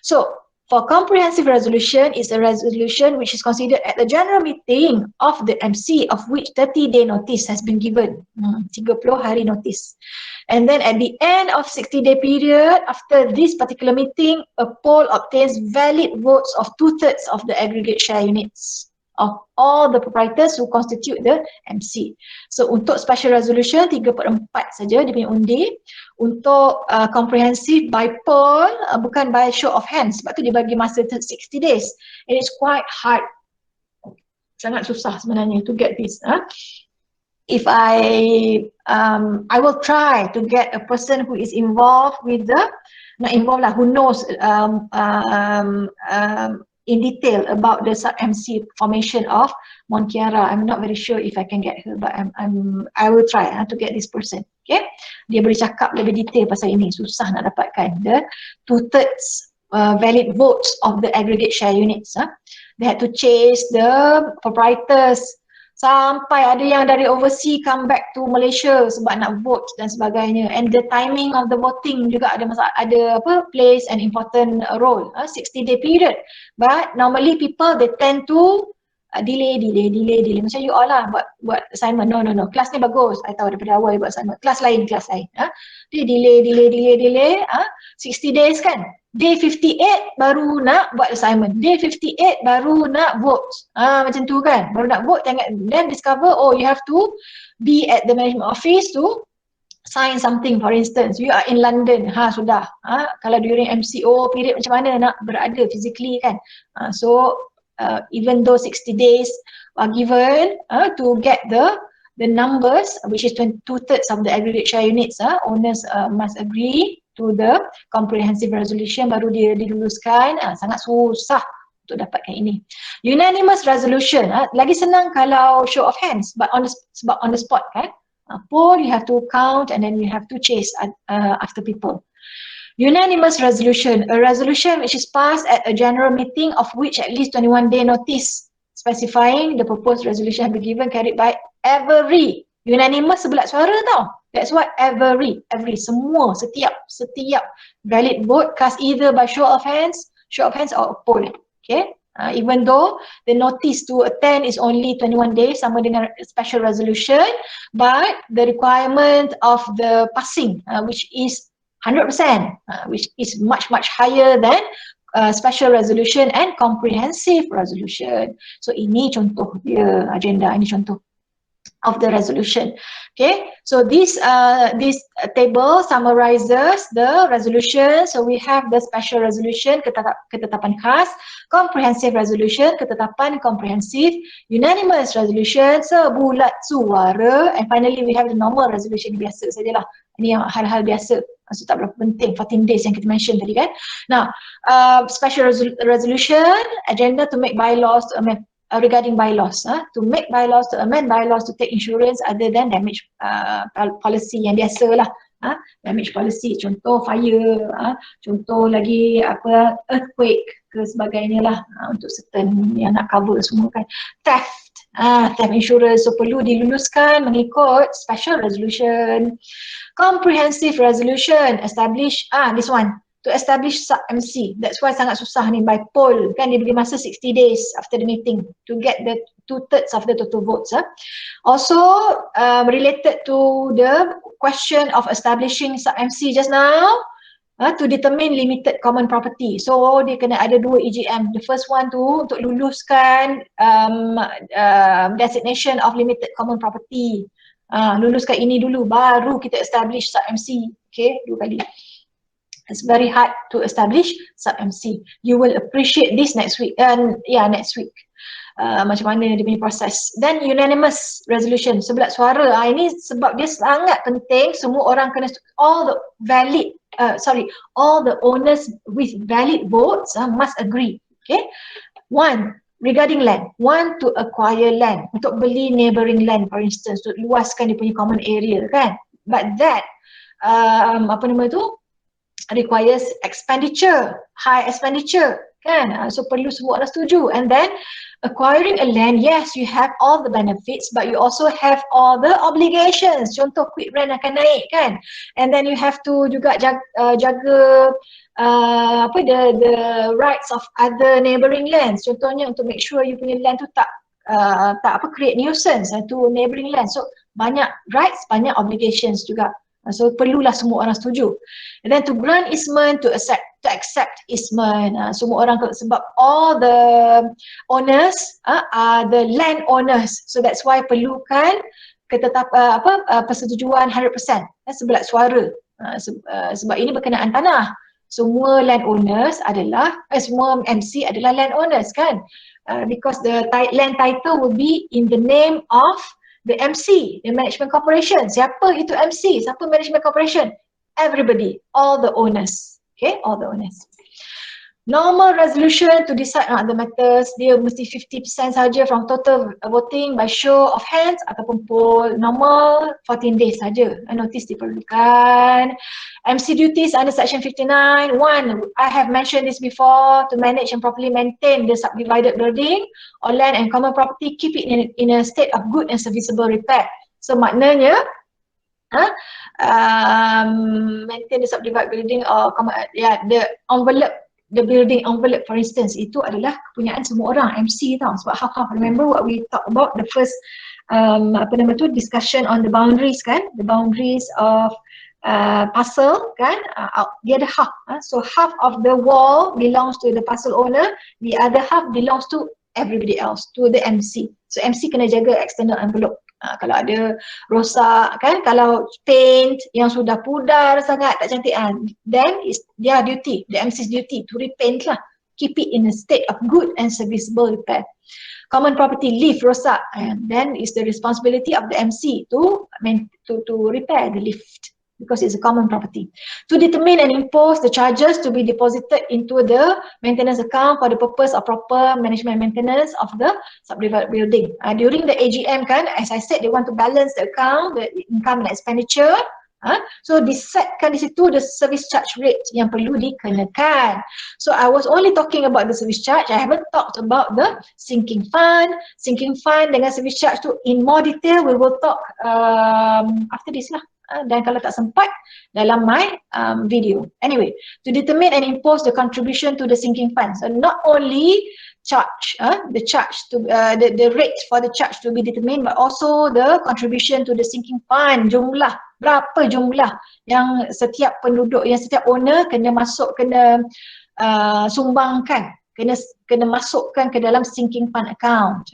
So for comprehensive resolution is a resolution which is considered at the general meeting of the MC of which 30 day notice has been given. 30 hari notice. And then at the end of 60 day period, after this particular meeting, a poll obtains valid votes of 2/3 of the aggregate share units of all the proprietors who constitute the MC. So untuk special resolution 3/4 saja dia punya undi. Untuk comprehensive by poll, bukan by show of hands, sebab tu dia bagi masa 60 days. And it's quite hard, sangat susah sebenarnya to get this. If I will try to get a person who is involved with who knows in detail about the sub-MC formation of Monkiara. I'm not very sure if I can get her, but I will try to get this person. Okay, dia boleh cakap lebih detail pasal ini. Susah nak dapatkan the 2/3 valid votes of the aggregate share units. They had to chase the proprietors sampai ada yang dari overseas come back to Malaysia sebab nak vote dan sebagainya. And the timing of the voting juga plays an important role. 60 day period. But normally people they tend to delay. Macam you all lah buat assignment. No. Kelas ni bagus. I tahu daripada awal buat assignment. Kelas lain. Dia delay. 60 days kan. Day 58 baru nak buat assignment. Day 58 baru nak vote. Macam tu kan. Baru nak vote, then discover, you have to be at the management office to sign something. For instance, you are in London. Sudah. Kalau during MCO period macam mana nak berada physically kan. So even though 60 days are given to get the numbers, which is 2/3 of the aggregate share units, owners must agree to the comprehensive resolution, baru dia diluluskan. Sangat susah untuk dapatkan ini. Unanimous resolution, lagi senang kalau show of hands, but on the spot kan. Poll you have to count and then you have to chase after people. Unanimous resolution, a resolution which is passed at a general meeting of which at least 21 day notice specifying the proposed resolution have been given, carried by every. Unanimous sebulat suara tau. That's what every, semua, setiap valid vote cast either by show of hands or poll. Okay, even though the notice to attend is only 21 days sama dengan special resolution, but the requirement of the passing which is 100%, which is much higher than special resolution and comprehensive resolution. So ini contoh dia agenda, ini contoh. of the resolution. Okay, so this table summarizes the resolution. So we have the special resolution, ketetapan khas, comprehensive resolution, ketetapan komprehensif, unanimous resolution, sebulat suara, and finally we have the normal resolution, biasa sajalah. Ini yang hal-hal biasa, maksud tak berapa penting, 14 days yang kita mention tadi kan. Now, special resolution, agenda to make bylaws to amend regarding bylaws, to make bylaws, to amend bylaws, to take insurance other than damage policy yang biasa lah, damage policy, contoh fire, contoh lagi apa, earthquake ke sebagainya lah, untuk certain yang nak cover semua kan, theft, theft insurance, so perlu diluluskan mengikut special resolution. Comprehensive resolution, establish, this one, to establish sub-MC. That's why sangat susah ni by poll kan, dia beri masa 60 days after the meeting to get the 2/3 of the total votes. Also related to the question of establishing sub-MC just now, to determine limited common property. So dia kena ada 2 EGM. The first one tu untuk luluskan designation of limited common property. Luluskan ini dulu baru kita establish sub-MC. Okay, 2 kali. It's very hard to establish sub-MC. You will appreciate this next week. Next week. Macam mana dia punya proses. Then unanimous resolution, sebelat suara. Ini sebab dia sangat penting, semua orang kena, all the owners with valid votes must agree. Okay. One, regarding land. One, to acquire land. Untuk beli neighboring land, for instance, untuk luaskan dia punya common area kan. But that, requires expenditure, high expenditure kan, so perlu semua orang setuju. And then acquiring a land, yes, you have all the benefits but you also have all the obligations, contoh quick rent akan naik kan, and then you have to juga jaga the rights of other neighboring lands, contohnya untuk make sure you punya land tu tak create nuisance to neighboring land. So banyak rights, banyak obligations juga. So perlulah semua orang setuju. And then to grant easement, to accept easement, semua orang, sebab all the owners are the land owners. So that's why perlukan persetujuan 100%, sebelat suara. Sebab ini berkenaan tanah. Semua land owners adalah, semua MC adalah land owners kan. Because the land title will be in the name of the MC, the management corporation. Siapa itu MC? Siapa management corporation? Everybody, all the owners. Okay, all the owners. Normal resolution to decide on the matters, dia mesti 50% saja from total voting by show of hands ataupun poll. Normal 14 days saja. Notice diperlukan. MC duties under section 59. One, I have mentioned this before, to manage and properly maintain the subdivided building or land and common property, keep it in a state of good and serviceable repair. So maknanya maintain the subdivided building or the building envelope, for instance, itu adalah kepunyaan semua orang, MC tau, sebab half-half. Remember what we talked about the first discussion on the boundaries kan, the boundaries of parcel kan, dia ada half, so half of the wall belongs to the parcel owner, the other half belongs to everybody else, to the MC. So MC kena jaga external envelope. Kalau ada rosak kan, kalau paint yang sudah pudar sangat, tak cantik then it's their duty, the MC's duty to repaint lah, keep it in a state of good and serviceable repair. Common property, lift rosak, and then it's the responsibility of the MC to repair the lift, because it's a common property. To determine and impose the charges to be deposited into the maintenance account for the purpose of proper management and maintenance of the subdivided building. During the AGM kan, as I said, they want to balance the account, the income and expenditure. So disetkan di situ the service charge rate yang perlu dikenakan. So I was only talking about the service charge, I haven't talked about the sinking fund. Sinking fund dengan service charge tu in more detail we will talk after this lah. Dan kalau tak sempat dalam my video. Anyway, to determine and impose the contribution to the sinking fund. So not only charge, the charge to the rate for the charge to be determined, but also the contribution to the sinking fund. Jumlah, berapa jumlah yang setiap penduduk, yang setiap owner kena masuk, kena sumbangkan kena masukkan ke dalam sinking fund account.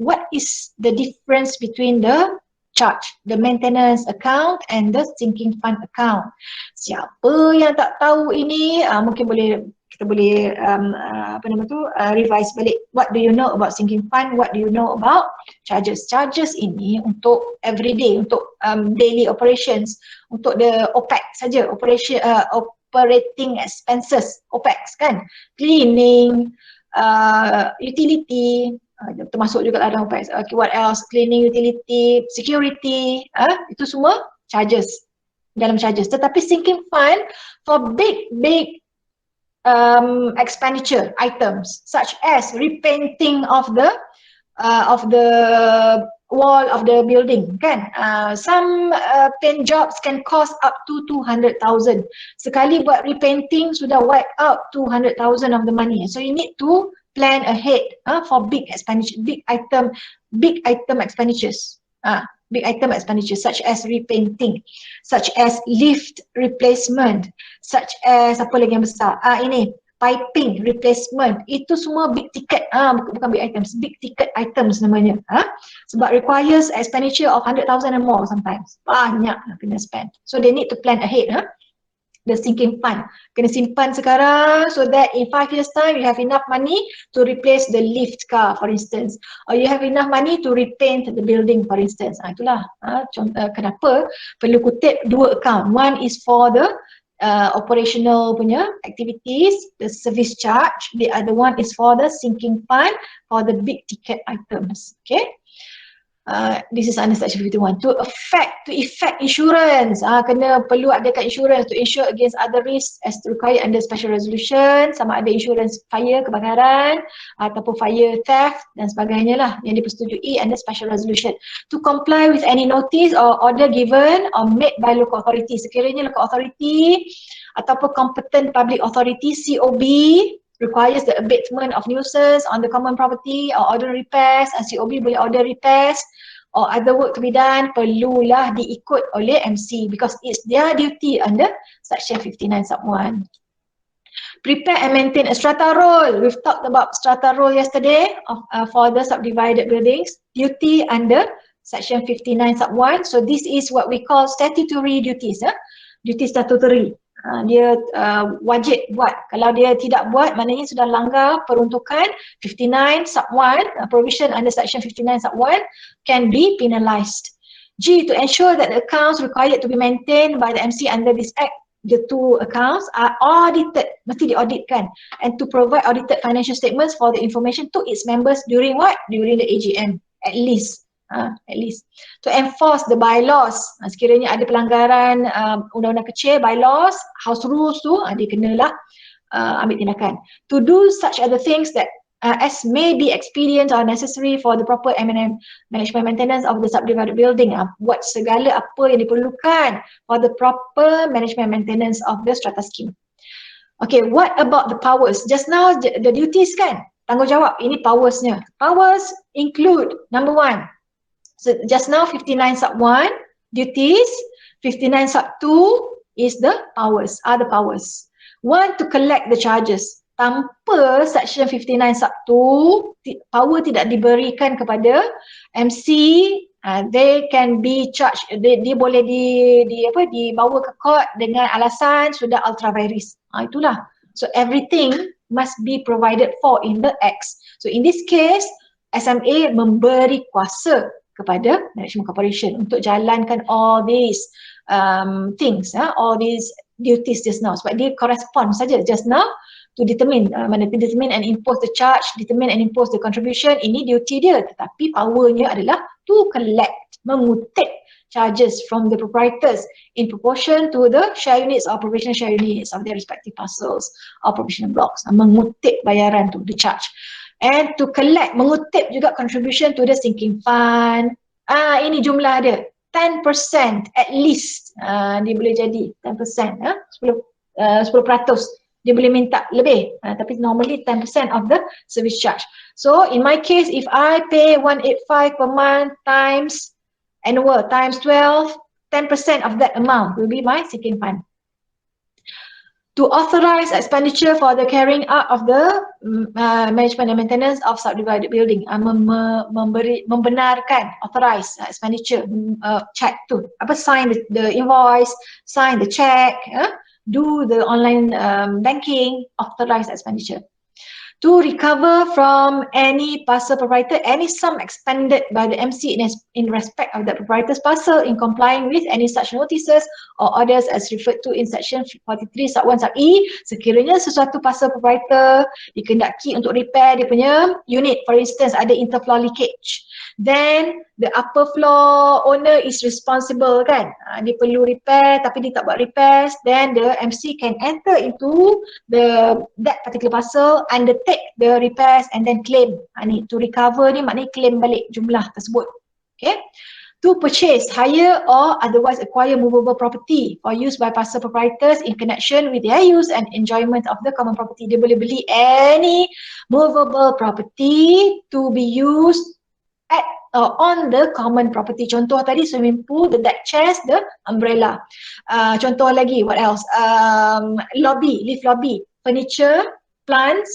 What is the difference between the charge, the maintenance account and the sinking fund account? Siapa yang tak tahu ini, mungkin kita boleh revise balik. What do you know about sinking fund? What do you know about charges? Charges ini untuk everyday, untuk daily operations, untuk the OPEX saja, operating expenses, OPEX kan, cleaning, utility, termasuk juga ada OPEX. Okay, what else? Cleaning, utility, security, itu semua charges, dalam charges. Tetapi sinking fund for big expenditure items such as repainting of the wall of the building kan. Some paint jobs can cost up to 200,000. Sekali buat repainting sudah wipe out 200,000 of the money. So you need to plan ahead for big expenditure, big item expenditures. Big item expenditures such as repainting, such as lift replacement, such as apa lagi yang besar? Ini piping replacement. Itu semua big ticket, bukan big items, big ticket items namanya. Sebab requires expenditure of 100,000 and more sometimes. Banyak kena spend. So they need to plan ahead. The sinking fund kena simpan sekarang so that in 5 years time you have enough money to replace the lift car for instance, or you have enough money to repaint the building for instance. Itulah contoh kenapa perlu kutip dua account. One is for the operational punya activities, the service charge. The other one is for the sinking fund for the big ticket items. Okay. This is under section 51. To effect insurance, perlu adakan insurance to insure against other risks as required under special resolution. Sama ada insurance fire, kebakaran, ataupun fire theft dan sebagainya lah yang dipersetujui under special resolution. To comply with any notice or order given or made by local authority. Sekiranya local authority ataupun competent public authority COB requires the abatement of nuisance on the common property or order repairs, COB boleh order repairs or other work to be done, perlulah diikut oleh MC because it's their duty under section 59 sub 1. Prepare and maintain a strata roll. We've talked about strata roll yesterday for the subdivided buildings, duty under section 59 sub 1. So this is what we call statutory duties, duty statutory. Dia wajib buat. Kalau dia tidak buat, maknanya sudah langgar peruntukan 59 sub 1, provision under section 59 sub 1 can be penalized. G, to ensure that the accounts required to be maintained by the MC under this act, the two accounts are audited, mesti diauditkan, and to provide audited financial statements for the information to its members during what? During the AGM, at least. To enforce the bylaws, sekiranya ada pelanggaran undang-undang kecil, bylaws, house rules tu, dia kenalah ambil tindakan. To do such other things that as may be expedient or necessary for the proper management maintenance of the subdivided building. Buat segala apa yang diperlukan for the proper management maintenance of the strata scheme. Okay, what about the powers? Just now the duties kan, tanggungjawab, ini powersnya. Powers include, number 1, so just now 59 sub 1 duties, 59 sub 2 is the powers, are the powers. 1, to collect the charges. Tanpa section 59 sub 2, power tidak diberikan kepada MC, they can be charged, dia boleh dibawa ke court dengan alasan sudah ultra vires. Itulah. So everything must be provided for in the acts. So in this case, SMA memberi kuasa kepada management corporation untuk jalankan all these things, all these duties just now. Sebab dia correspond saja just now to determine, determine and impose the charge, determine and impose the contribution, ini duty dia. Tetapi powernya adalah to collect, mengutip charges from the proprietors in proportion to the share units or provisional share units of their respective parcels or provisional blocks. Mengutip bayaran tu, the charge. And to collect, mengutip juga contribution to the sinking fund. Ini jumlah dia, 10% at least, dia boleh jadi 10%, 10% dia boleh minta lebih, tapi normally 10% of the service charge. So in my case, if I pay 185 per month times annual times 12, 10% of that amount will be my sinking fund. To authorize expenditure for the carrying out of the management and maintenance of subdivided building. Membenarkan, authorize expenditure, check tu. Sign the invoice, sign the check, do the online banking, authorize expenditure. To recover from any parcel proprietor any sum expended by the MC in respect of the proprietor's parcel in complying with any such notices or orders as referred to in section 43 sub 1 sub E, sekiranya sesuatu parcel proprietor dikendaki untuk repair dia punya unit, for instance ada interfloor leakage, then the upper floor owner is responsible kan, dia perlu repair tapi dia tak buat repairs, then the MC can enter into that particular parcel, undertake the repairs and then claim. Ni to recover ni maknanya claim balik jumlah tersebut. Okay. To purchase, hire or otherwise acquire movable property for use by parcel proprietors in connection with their use and enjoyment of the common property. Dia boleh beli any movable property to be used at on the common property. Contoh tadi swimming pool, the deck chairs, the umbrella. Contoh lagi, what else? Lobby, lift lobby, furniture, plants,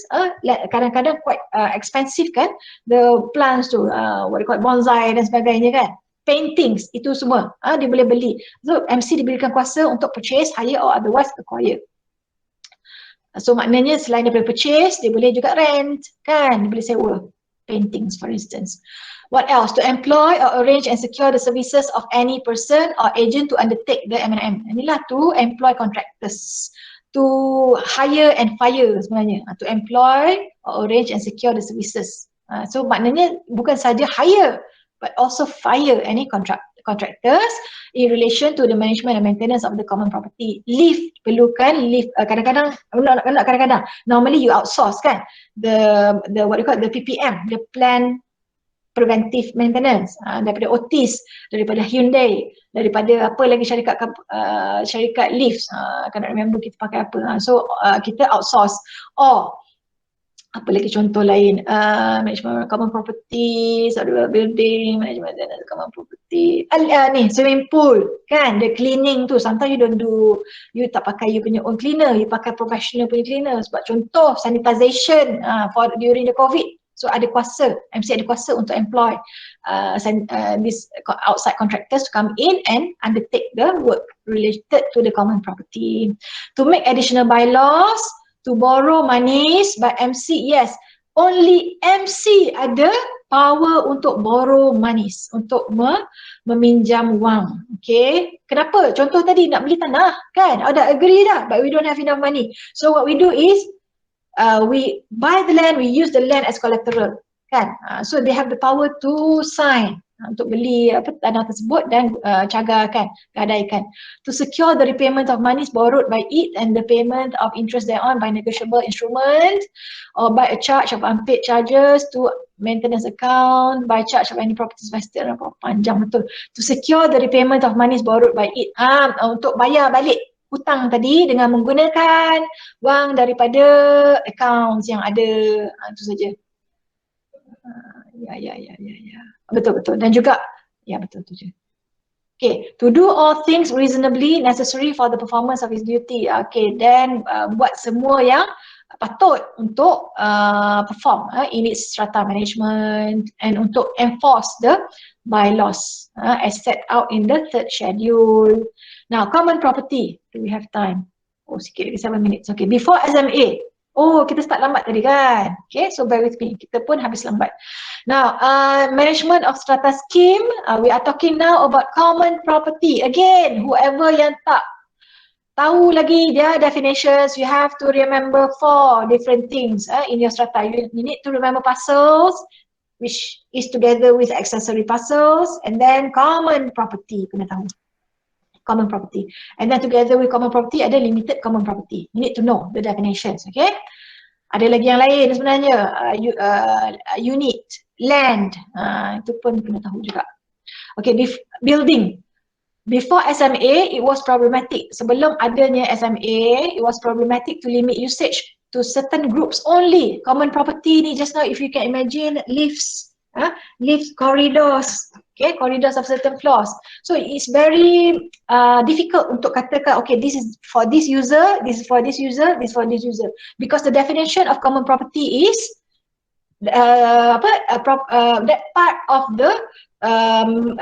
kadang-kadang quite expensive kan, the plants tu, what you call bonsai dan sebagainya kan, paintings, itu semua dia boleh beli. So MC diberikan kuasa untuk purchase, hire or otherwise acquire. So maknanya selain daripada purchase, dia boleh juga rent kan, dia boleh sewa paintings for instance. What else? To employ or arrange and secure the services of any person or agent to undertake the M&M. Inilah to employ contractors. To hire and fire sebenarnya. To employ or arrange and secure the services. So maknanya bukan saja hire but also fire any contractors in relation to the management and maintenance of the common property. Lift, perlukan lift, kadang-kadang, normally you outsource kan, the what you call the PPM, the plan preventive maintenance, daripada Otis, daripada Hyundai, daripada apa lagi syarikat lift, cannot remember kita pakai apa. So kita outsource. Or apa lagi contoh lain, management common property, subdivided building, management common property, ni swimming pool kan, the cleaning tu sometimes you tak pakai you punya own cleaner, you pakai professional punya cleaner, sebab contoh sanitization for during the COVID. So ada kuasa, MC ada kuasa untuk employ this outside contractors to come in and undertake the work related to the common property. To make additional bylaws, to borrow monies by MC, yes, only MC ada power untuk borrow monies, untuk meminjam wang. Okay, kenapa? Contoh tadi nak beli tanah kan, dah agree dah, but we don't have enough money. So what we do is, we buy the land, we use the land as collateral kan. So they have the power to sign untuk beli tanah tersebut dan cagarkan, gadaikan. To secure the repayment of monies borrowed by it and the payment of interest thereon by negotiable instrument or by a charge of unpaid charges to maintenance account, by charge of any properties vested, panjang betul. To secure the repayment of monies borrowed by it, untuk bayar balik hutang tadi dengan menggunakan wang daripada accounts yang ada, itu saja. Ya. Betul. Dan juga, ya betul tu je. Okay, to do all things reasonably necessary for the performance of his duty. Okay, then buat semua yang patut untuk perform in its strata management and untuk enforce the bylaws as set out in the third schedule. Now, common property. Do we have time? Oh, sikit lagi, 7 minutes. Okay, before SMA. Oh, kita start lambat tadi kan? Okay, so bear with me. Kita pun habis lambat. Now, management of strata scheme. We are talking now about common property. Again, whoever yang tak tahu lagi their definitions, you have to remember 4 different things in your strata. You need to remember parcels, which is together with accessory parcels, and then common property. Kena tahu. Common property. And then together with common property ada limited common property. You need to know the definitions, okay? Ada lagi yang lain sebenarnya, unit, land, itu pun kena tahu juga. Okay, building. Before SMA, it was problematic. Sebelum adanya SMA, it was problematic to limit usage to certain groups only. Common property ni just now, if you can imagine, lifts, lift corridors, Okay, corridors of certain floors. So it's very difficult untuk katakan, okay, this is for this user, this is for this user, this is for this user, because the definition of common property is that part of the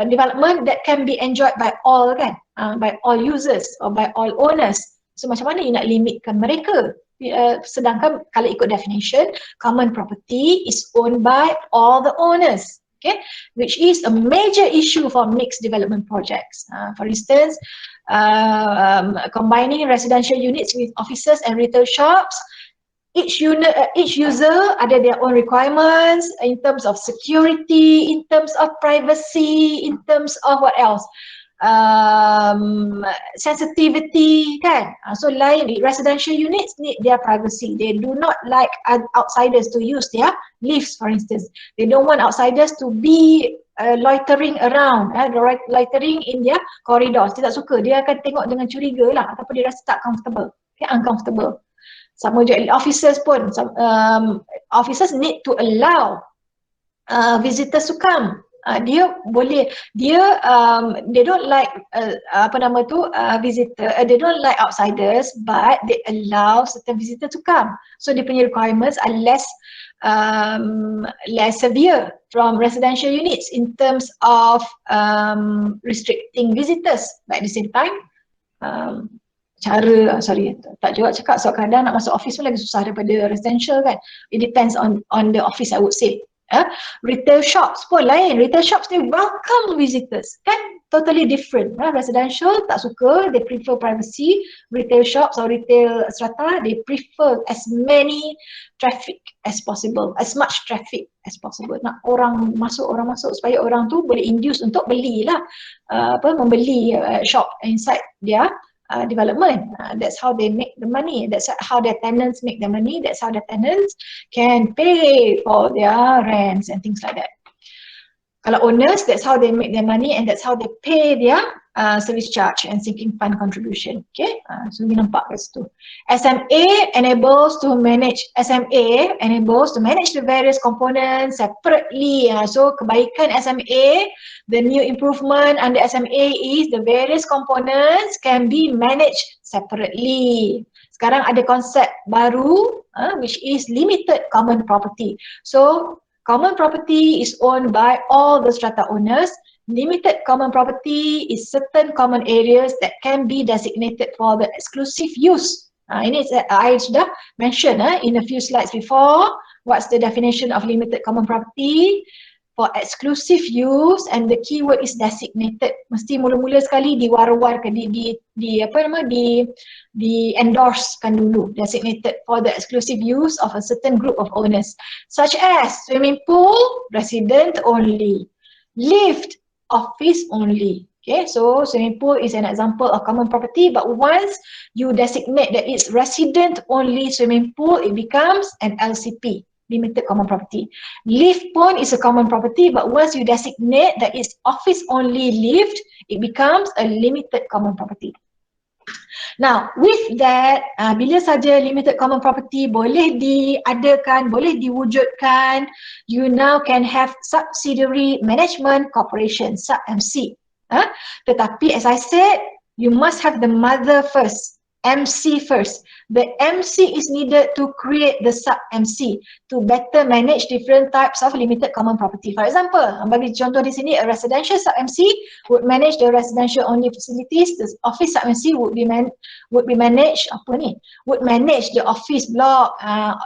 development that can be enjoyed by all, kan, by all users or by all owners. So macam mana you nak limitkan mereka? Sedangkan kalau ikut definition, common property is owned by all the owners. Okay, which is a major issue for mixed development projects. For instance, combining residential units with offices and retail shops. Each user ada their own requirements in terms of security, in terms of privacy, in terms of what else? Sensitivity, kan? So lain, residential units need their privacy. They do not like outsiders to use their lifts, for instance. They don't want outsiders to be loitering around, loitering in their corridors. Dia tak suka, dia akan tengok dengan curiga lah, ataupun dia rasa tak comfortable, okay, uncomfortable. Sama je officers pun, officers need to allow visitors to come. Dia boleh, they don't like visitor, they don't like outsiders, but they allow certain visitor to come. So dia punya requirements are less severe from residential units in terms of restricting visitors. But at the same time, tak juga cakap, so kadang nak masuk office pun lagi susah daripada residential, kan. It depends on the office, I would say. Retail shops pun lain. Retail shops they welcome visitors, kan, totally different. Residential tak suka, they prefer privacy. Retail shops or retail strata, they prefer as many traffic as possible, as much traffic as possible. Nak orang masuk supaya orang tu boleh induce untuk belilah, membeli shop inside dia development. That's how they make the money. That's how their tenants make the money. That's how the tenants can pay for their rents and things like that. Kalau owners, that's how they make their money and that's how they pay their service charge and sinking fund contribution. Okay, so you nampak kat situ. SMA enables to manage the various components separately. So kebaikan SMA, the new improvement under SMA is the various components can be managed separately. Sekarang ada konsep baru which is limited common property. So common property is owned by all the strata owners. Limited common property is certain common areas that can be designated for the exclusive use. Ini I sudah mention in a few slides before. What's the definition of limited common property? For exclusive use, and the keyword is designated. Mesti mula-mula sekali diwar-warkan, di endorsekan dulu, designated for the exclusive use of a certain group of owners, such as swimming pool, resident only, lift, office only. Okay, so swimming pool is an example of common property, but once you designate that it's resident only swimming pool, it becomes an LCP. Limited common property. Lift pun is a common property, but once you designate that it's office only lift, it becomes a limited common property. Now, with that, bila saja limited common property boleh diadakan, boleh diwujudkan, you now can have subsidiary management corporation, sub-MC. Tetapi as I said, you must have the mother first, MC first. The MC is needed to create the sub-MC to better manage different types of limited common property. For example, bagi contoh di sini, a residential sub-MC would manage the residential only facilities. The office sub-MC would manage the office block,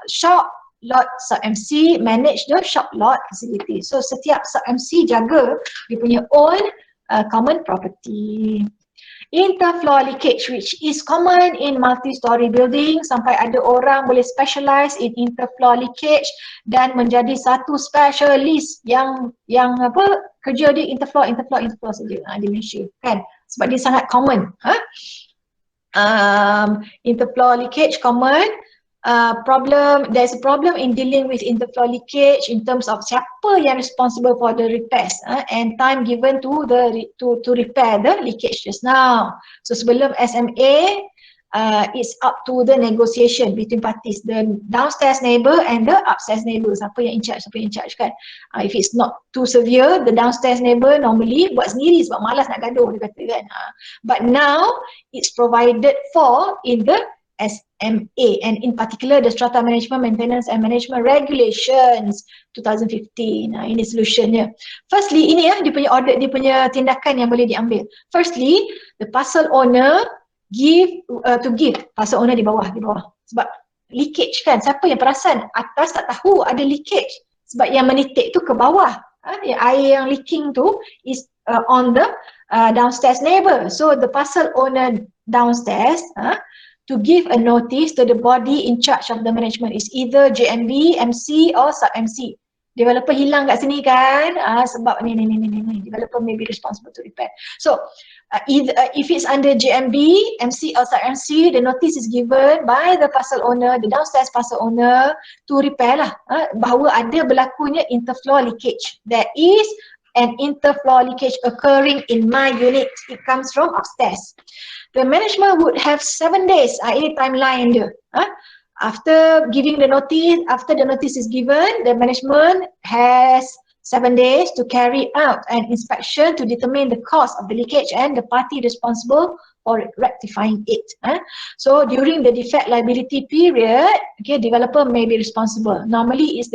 shop lot sub-MC manage the shop lot facility. So setiap sub-MC jaga dia punya own common property. Interfloor leakage, which is common in multi-story building, sampai ada orang boleh specialize in interfloor leakage dan menjadi satu specialist yang kerja dia interfloor saja, dementia, kan, sebab dia sangat common. Interfloor leakage common. There's a problem in dealing with interfloor leakage in terms of siapa yang responsible for the repairs and time given to repair the leakage just now. So sebelum SMA, it's up to the negotiation between parties, the downstairs neighbor and the upstairs neighbor. Siapa yang in charge kan. If it's not too severe, the downstairs neighbor normally buat sendiri sebab malas nak gaduh, dia kata kan. But now it's provided for in the SMA, and in particular the Strata Management, Maintenance and Management Regulations 2015. Ini solutionnya. Firstly, ini dia punya audit, dia punya tindakan yang boleh diambil. Firstly, the parcel owner give parcel owner di bawah sebab leakage kan. Siapa yang perasan atas tak tahu ada leakage sebab yang menitik tu ke bawah. Air yang leaking tu is on the downstairs neighbor. So the parcel owner downstairs to give a notice to the body in charge of the management is either JMB, MC or sub-MC. Developer hilang kat sini kan, sebab ni, developer may be responsible to repair. So either, if it's under JMB, MC or sub-MC, the notice is given by the parcel owner, the downstairs parcel owner to repair lah, bahawa ada berlakunya interfloor leakage. There is an interfloor leakage occurring in my unit. It comes from upstairs. The management would have 7 days, ini timeline dia. After giving the notice, after the notice is given, the management has 7 days to carry out an inspection to determine the cause of the leakage and the party responsible for rectifying it. So during the defect liability period, developer may be responsible. Normally is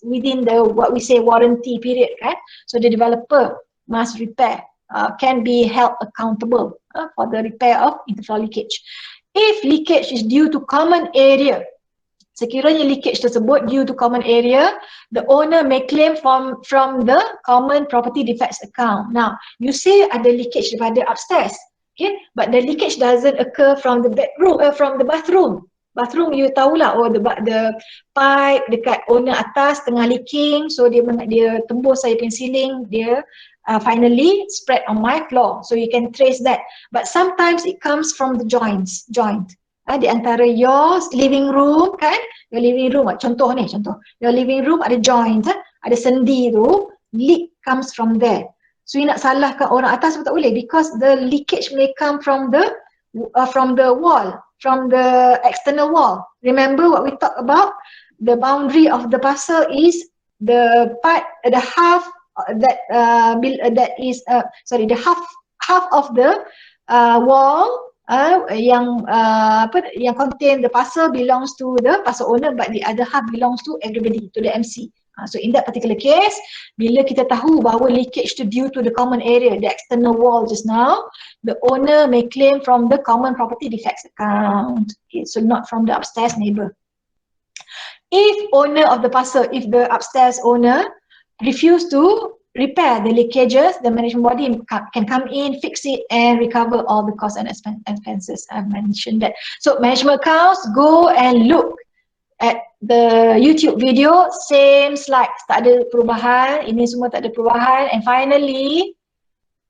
within the what we say warranty period, right? So the developer must repair, can be held accountable for the repair of interfloor leakage. If leakage is due to common area, sekiranya leakage tersebut due to common area, the owner may claim from the common property defects account. Now, you say ada leakage daripada upstairs, okay? But the leakage doesn't occur from the bedroom, from the bathroom. Bathroom, you tahulah, the pipe dekat owner atas tengah leaking, so dia tembus saya punya ceiling, dia finally spread on my floor. So you can trace that. But sometimes it comes from the joint. Di antara your living room kan, your living room, contoh, your living room ada joint, ada sendi tu, leak comes from there. So you nak salahkan orang atas pun tak boleh, because the leakage may come from the wall, from the external wall. Remember what we talked about? The boundary of the parcel is the part, the half the half of the wall yang contain the parcel belongs to the parcel owner, but the other half belongs to everybody, to the MC. So in that particular case, bila kita tahu bahawa leakage to due to the common area, the external wall just now, the owner may claim from the common property defects account. Okay, so not from the upstairs neighbor. If owner of the parcel, if the upstairs owner refuse to repair the leakages, the management body can come in, fix it, and recover all the costs and expenses. I've mentioned that. So management accounts, go and look at the YouTube video, same slides, tak ada perubahan, ini semua tak ada perubahan. And finally,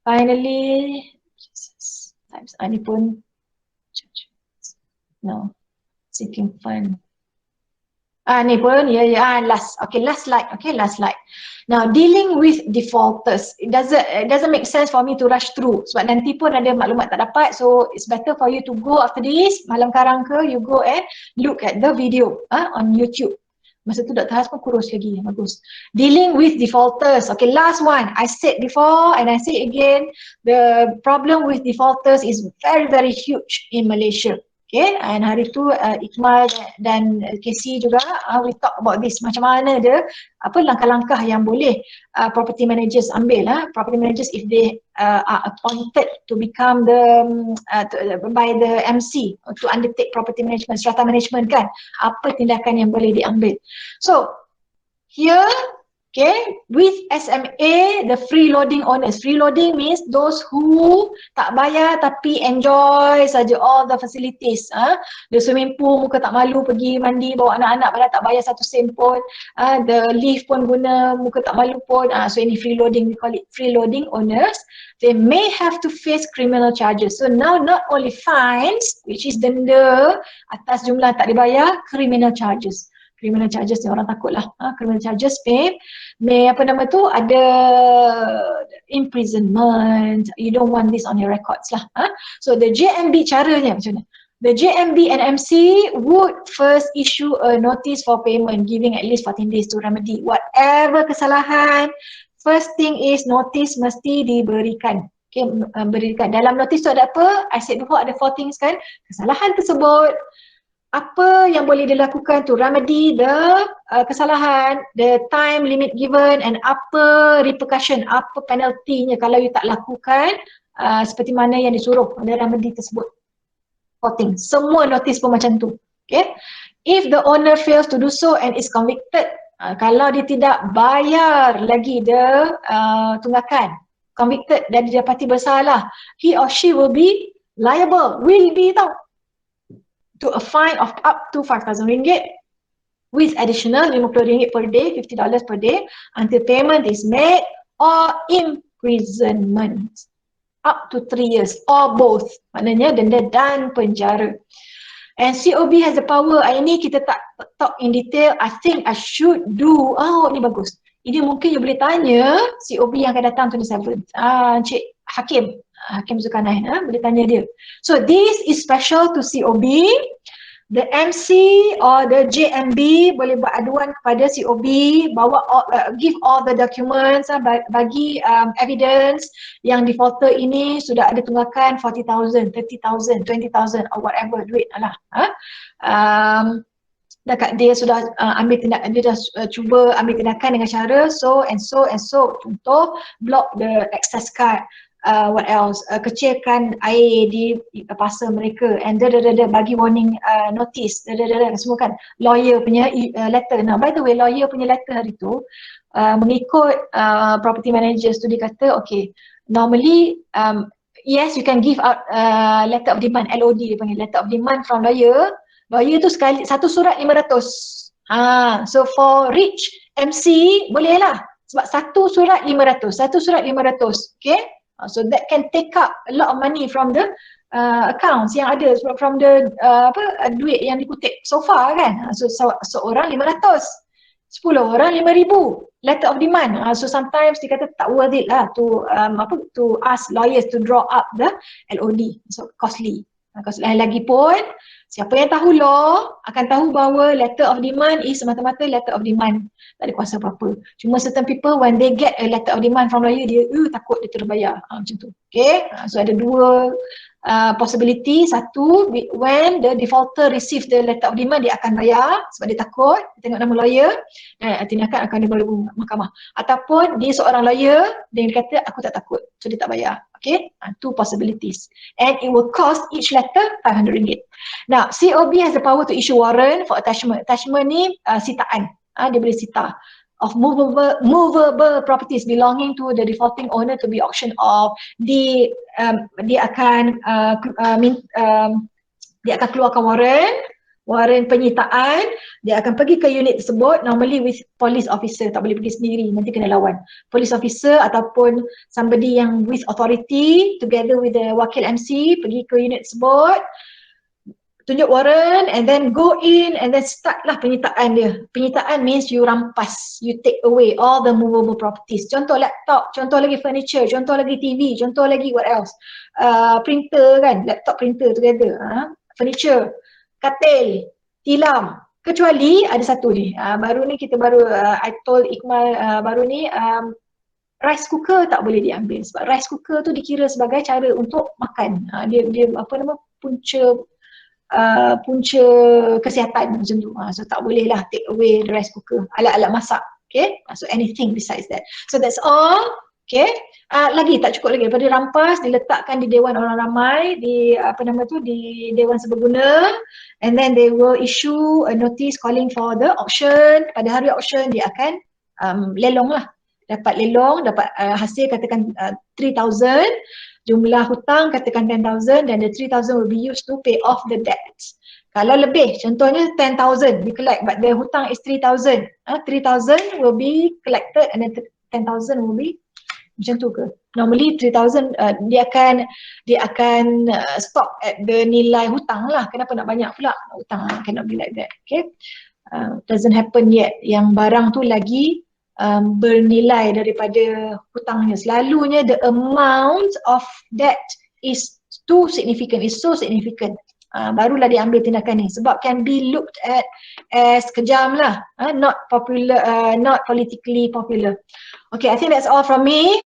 ini pun, no, seeking fund. Ni pun, last slide. Now, dealing with defaulters, it doesn't make sense for me to rush through sebab nanti pun ada maklumat tak dapat, so it's better for you to go after this, malam karang ke, you go and look at the video on YouTube. Masa tu Dr. Has pun kurus lagi, bagus. Dealing with defaulters, okay, last one, I said before and I say again, the problem with defaulters is very, very huge in Malaysia. Okay, and hari tu Iqmal dan Casey juga we talk about this, macam mana dia, langkah-langkah yang boleh property managers ambil, property managers if they are appointed to become by the MC to undertake property management, strata management kan, apa tindakan yang boleh diambil. So here, okay, with SMA, the freeloading owners. Freeloading means those who tak bayar tapi enjoy saja all the facilities. The swimming pool, muka tak malu pergi mandi bawa anak-anak padahal tak bayar satu sen pun. The lift pun guna, muka tak malu pun. So ini freeloading, we call it freeloading owners. They may have to face criminal charges. So now not only fines, which is denda atas jumlah tak dibayar, criminal charges. Criminal charges ni orang takut lah. Criminal charges may ada imprisonment. You don't want this on your records lah. So the JMB caranya macam mana? the JMB and MC would first issue a notice for payment, giving at least 14 days to remedy whatever kesalahan. First thing is notice mesti diberikan. Okay, berikan. Dalam notice tu ada apa? I said before ada 4 things kan. Kesalahan tersebut, apa yang boleh dilakukan to remedy the kesalahan, the time limit given, and apa repercussion, apa penalty-nya kalau you tak lakukan seperti mana yang disuruh the remedy tersebut. Voting. Semua notis pun macam tu. Okay. If the owner fails to do so and is convicted, kalau dia tidak bayar lagi the tunggakan, convicted dan didapati bersalah, he or she will be liable, to a fine of up to 5,000 ringgit with additional RM50 per day, $50 per day until payment is made, or imprisonment up to 3 years or both, maknanya denda dan penjara. And COB has the power. Ini kita tak talk in detail. I think I should do. Oh, ni bagus. Ini mungkin you boleh tanya COB yang akan datang 27. Encik Hakim Zulkarnain, boleh tanya dia. So this is special to COB. The MC or the JMB boleh buat aduan kepada COB, bawa give all the documents, bagi evidence yang defaulter ini sudah ada tunggakan 40,000, 30,000, 20,000 or whatever duit lah. Dia sudah ambil tindakan, dia dah cuba ambil tindakan dengan cara so and so and so. Contoh, block the access card. What else? Kecilkan air di pasar mereka, and bagi warning notice, semua kan. Lawyer punya letter. Now, by the way, lawyer punya letter hari tu mengikut property managers tu dia kata, okay, normally yes, you can give out letter of demand, LOD dia panggil, letter of demand from lawyer. Lawyer tu sekali satu surat 500. So for rich MC boleh lah, sebab satu surat 500, okay. So that can take up a lot of money from the accounts yang ada, from the duit yang dikutip so far kan. So seorang 500, 10 orang 5,000 letter of demand. So sometimes dia kata tak worth it lah to ask lawyers to draw up the LOD. So costly. Lagipun siapa yang tahu law akan tahu bahawa letter of demand is semata-mata letter of demand, tak ada kuasa apa-apa. Cuma certain people when they get a letter of demand from lawyer, dia takut dia terbayar, macam tu. Okay, so ada dua possibility. Satu, when the defaulter receive the letter of demand, dia akan bayar sebab dia takut, dia tengok nama lawyer dan tindakan akan dibawa ke mahkamah. Ataupun dia seorang lawyer dan dia kata aku tak takut, so dia tak bayar. Okay, two possibilities, and it will cost each letter RM500. Now, COB has the power to issue warrant for attachment. Attachment ni sitaan, dia boleh sita of movable properties belonging to the defaulting owner to be auctioned off. Dia akan keluarkan warrant penyitaan. Dia akan pergi ke unit tersebut, normally with police officer, tak boleh pergi sendiri, nanti kena lawan. Police officer ataupun somebody yang with authority together with the wakil MC pergi ke unit tersebut, tunjuk warrant and then go in and then start lah penyitaan dia. Penyitaan means you rampas, you take away all the movable properties. Contoh laptop, contoh lagi furniture, contoh lagi TV, contoh lagi what else? Printer kan, laptop printer together. Furniture, katil, tilam. Kecuali ada satu ni, baru ni kita I told Iqmal baru ni, rice cooker tak boleh diambil sebab rice cooker tu dikira sebagai cara untuk makan. Dia punca kesihatan macam tu. So tak boleh lah take away the rice cooker, alat-alat masak. Okay, so anything besides that. So that's all. Okay, lagi tak cukup lagi, daripada rampas diletakkan di Dewan Orang Ramai, di di Dewan Seberguna, and then they will issue a notice calling for the auction. Pada hari auction dia akan lelong lah, dapat lelong, dapat hasil katakan 3,000, jumlah hutang katakan 10,000, dan the 3,000 will be used to pay off the debts. Kalau lebih, contohnya 10,000 di collect but the hutang is 3,000, 3,000 will be collected and then 10,000 will be macam tu ke? Normally 3,000 dia akan stop at the nilai hutang lah. Kenapa nak banyak pula hutang? Cannot be like that. Okay, doesn't happen yet. Yang barang tu lagi bernilai daripada hutangnya. Selalunya the amount of debt is too significant, is so significant. barulah diambil tindakan ni, sebab can be looked at as kejam lah, not popular, not politically popular. Okay, I think that's all from me.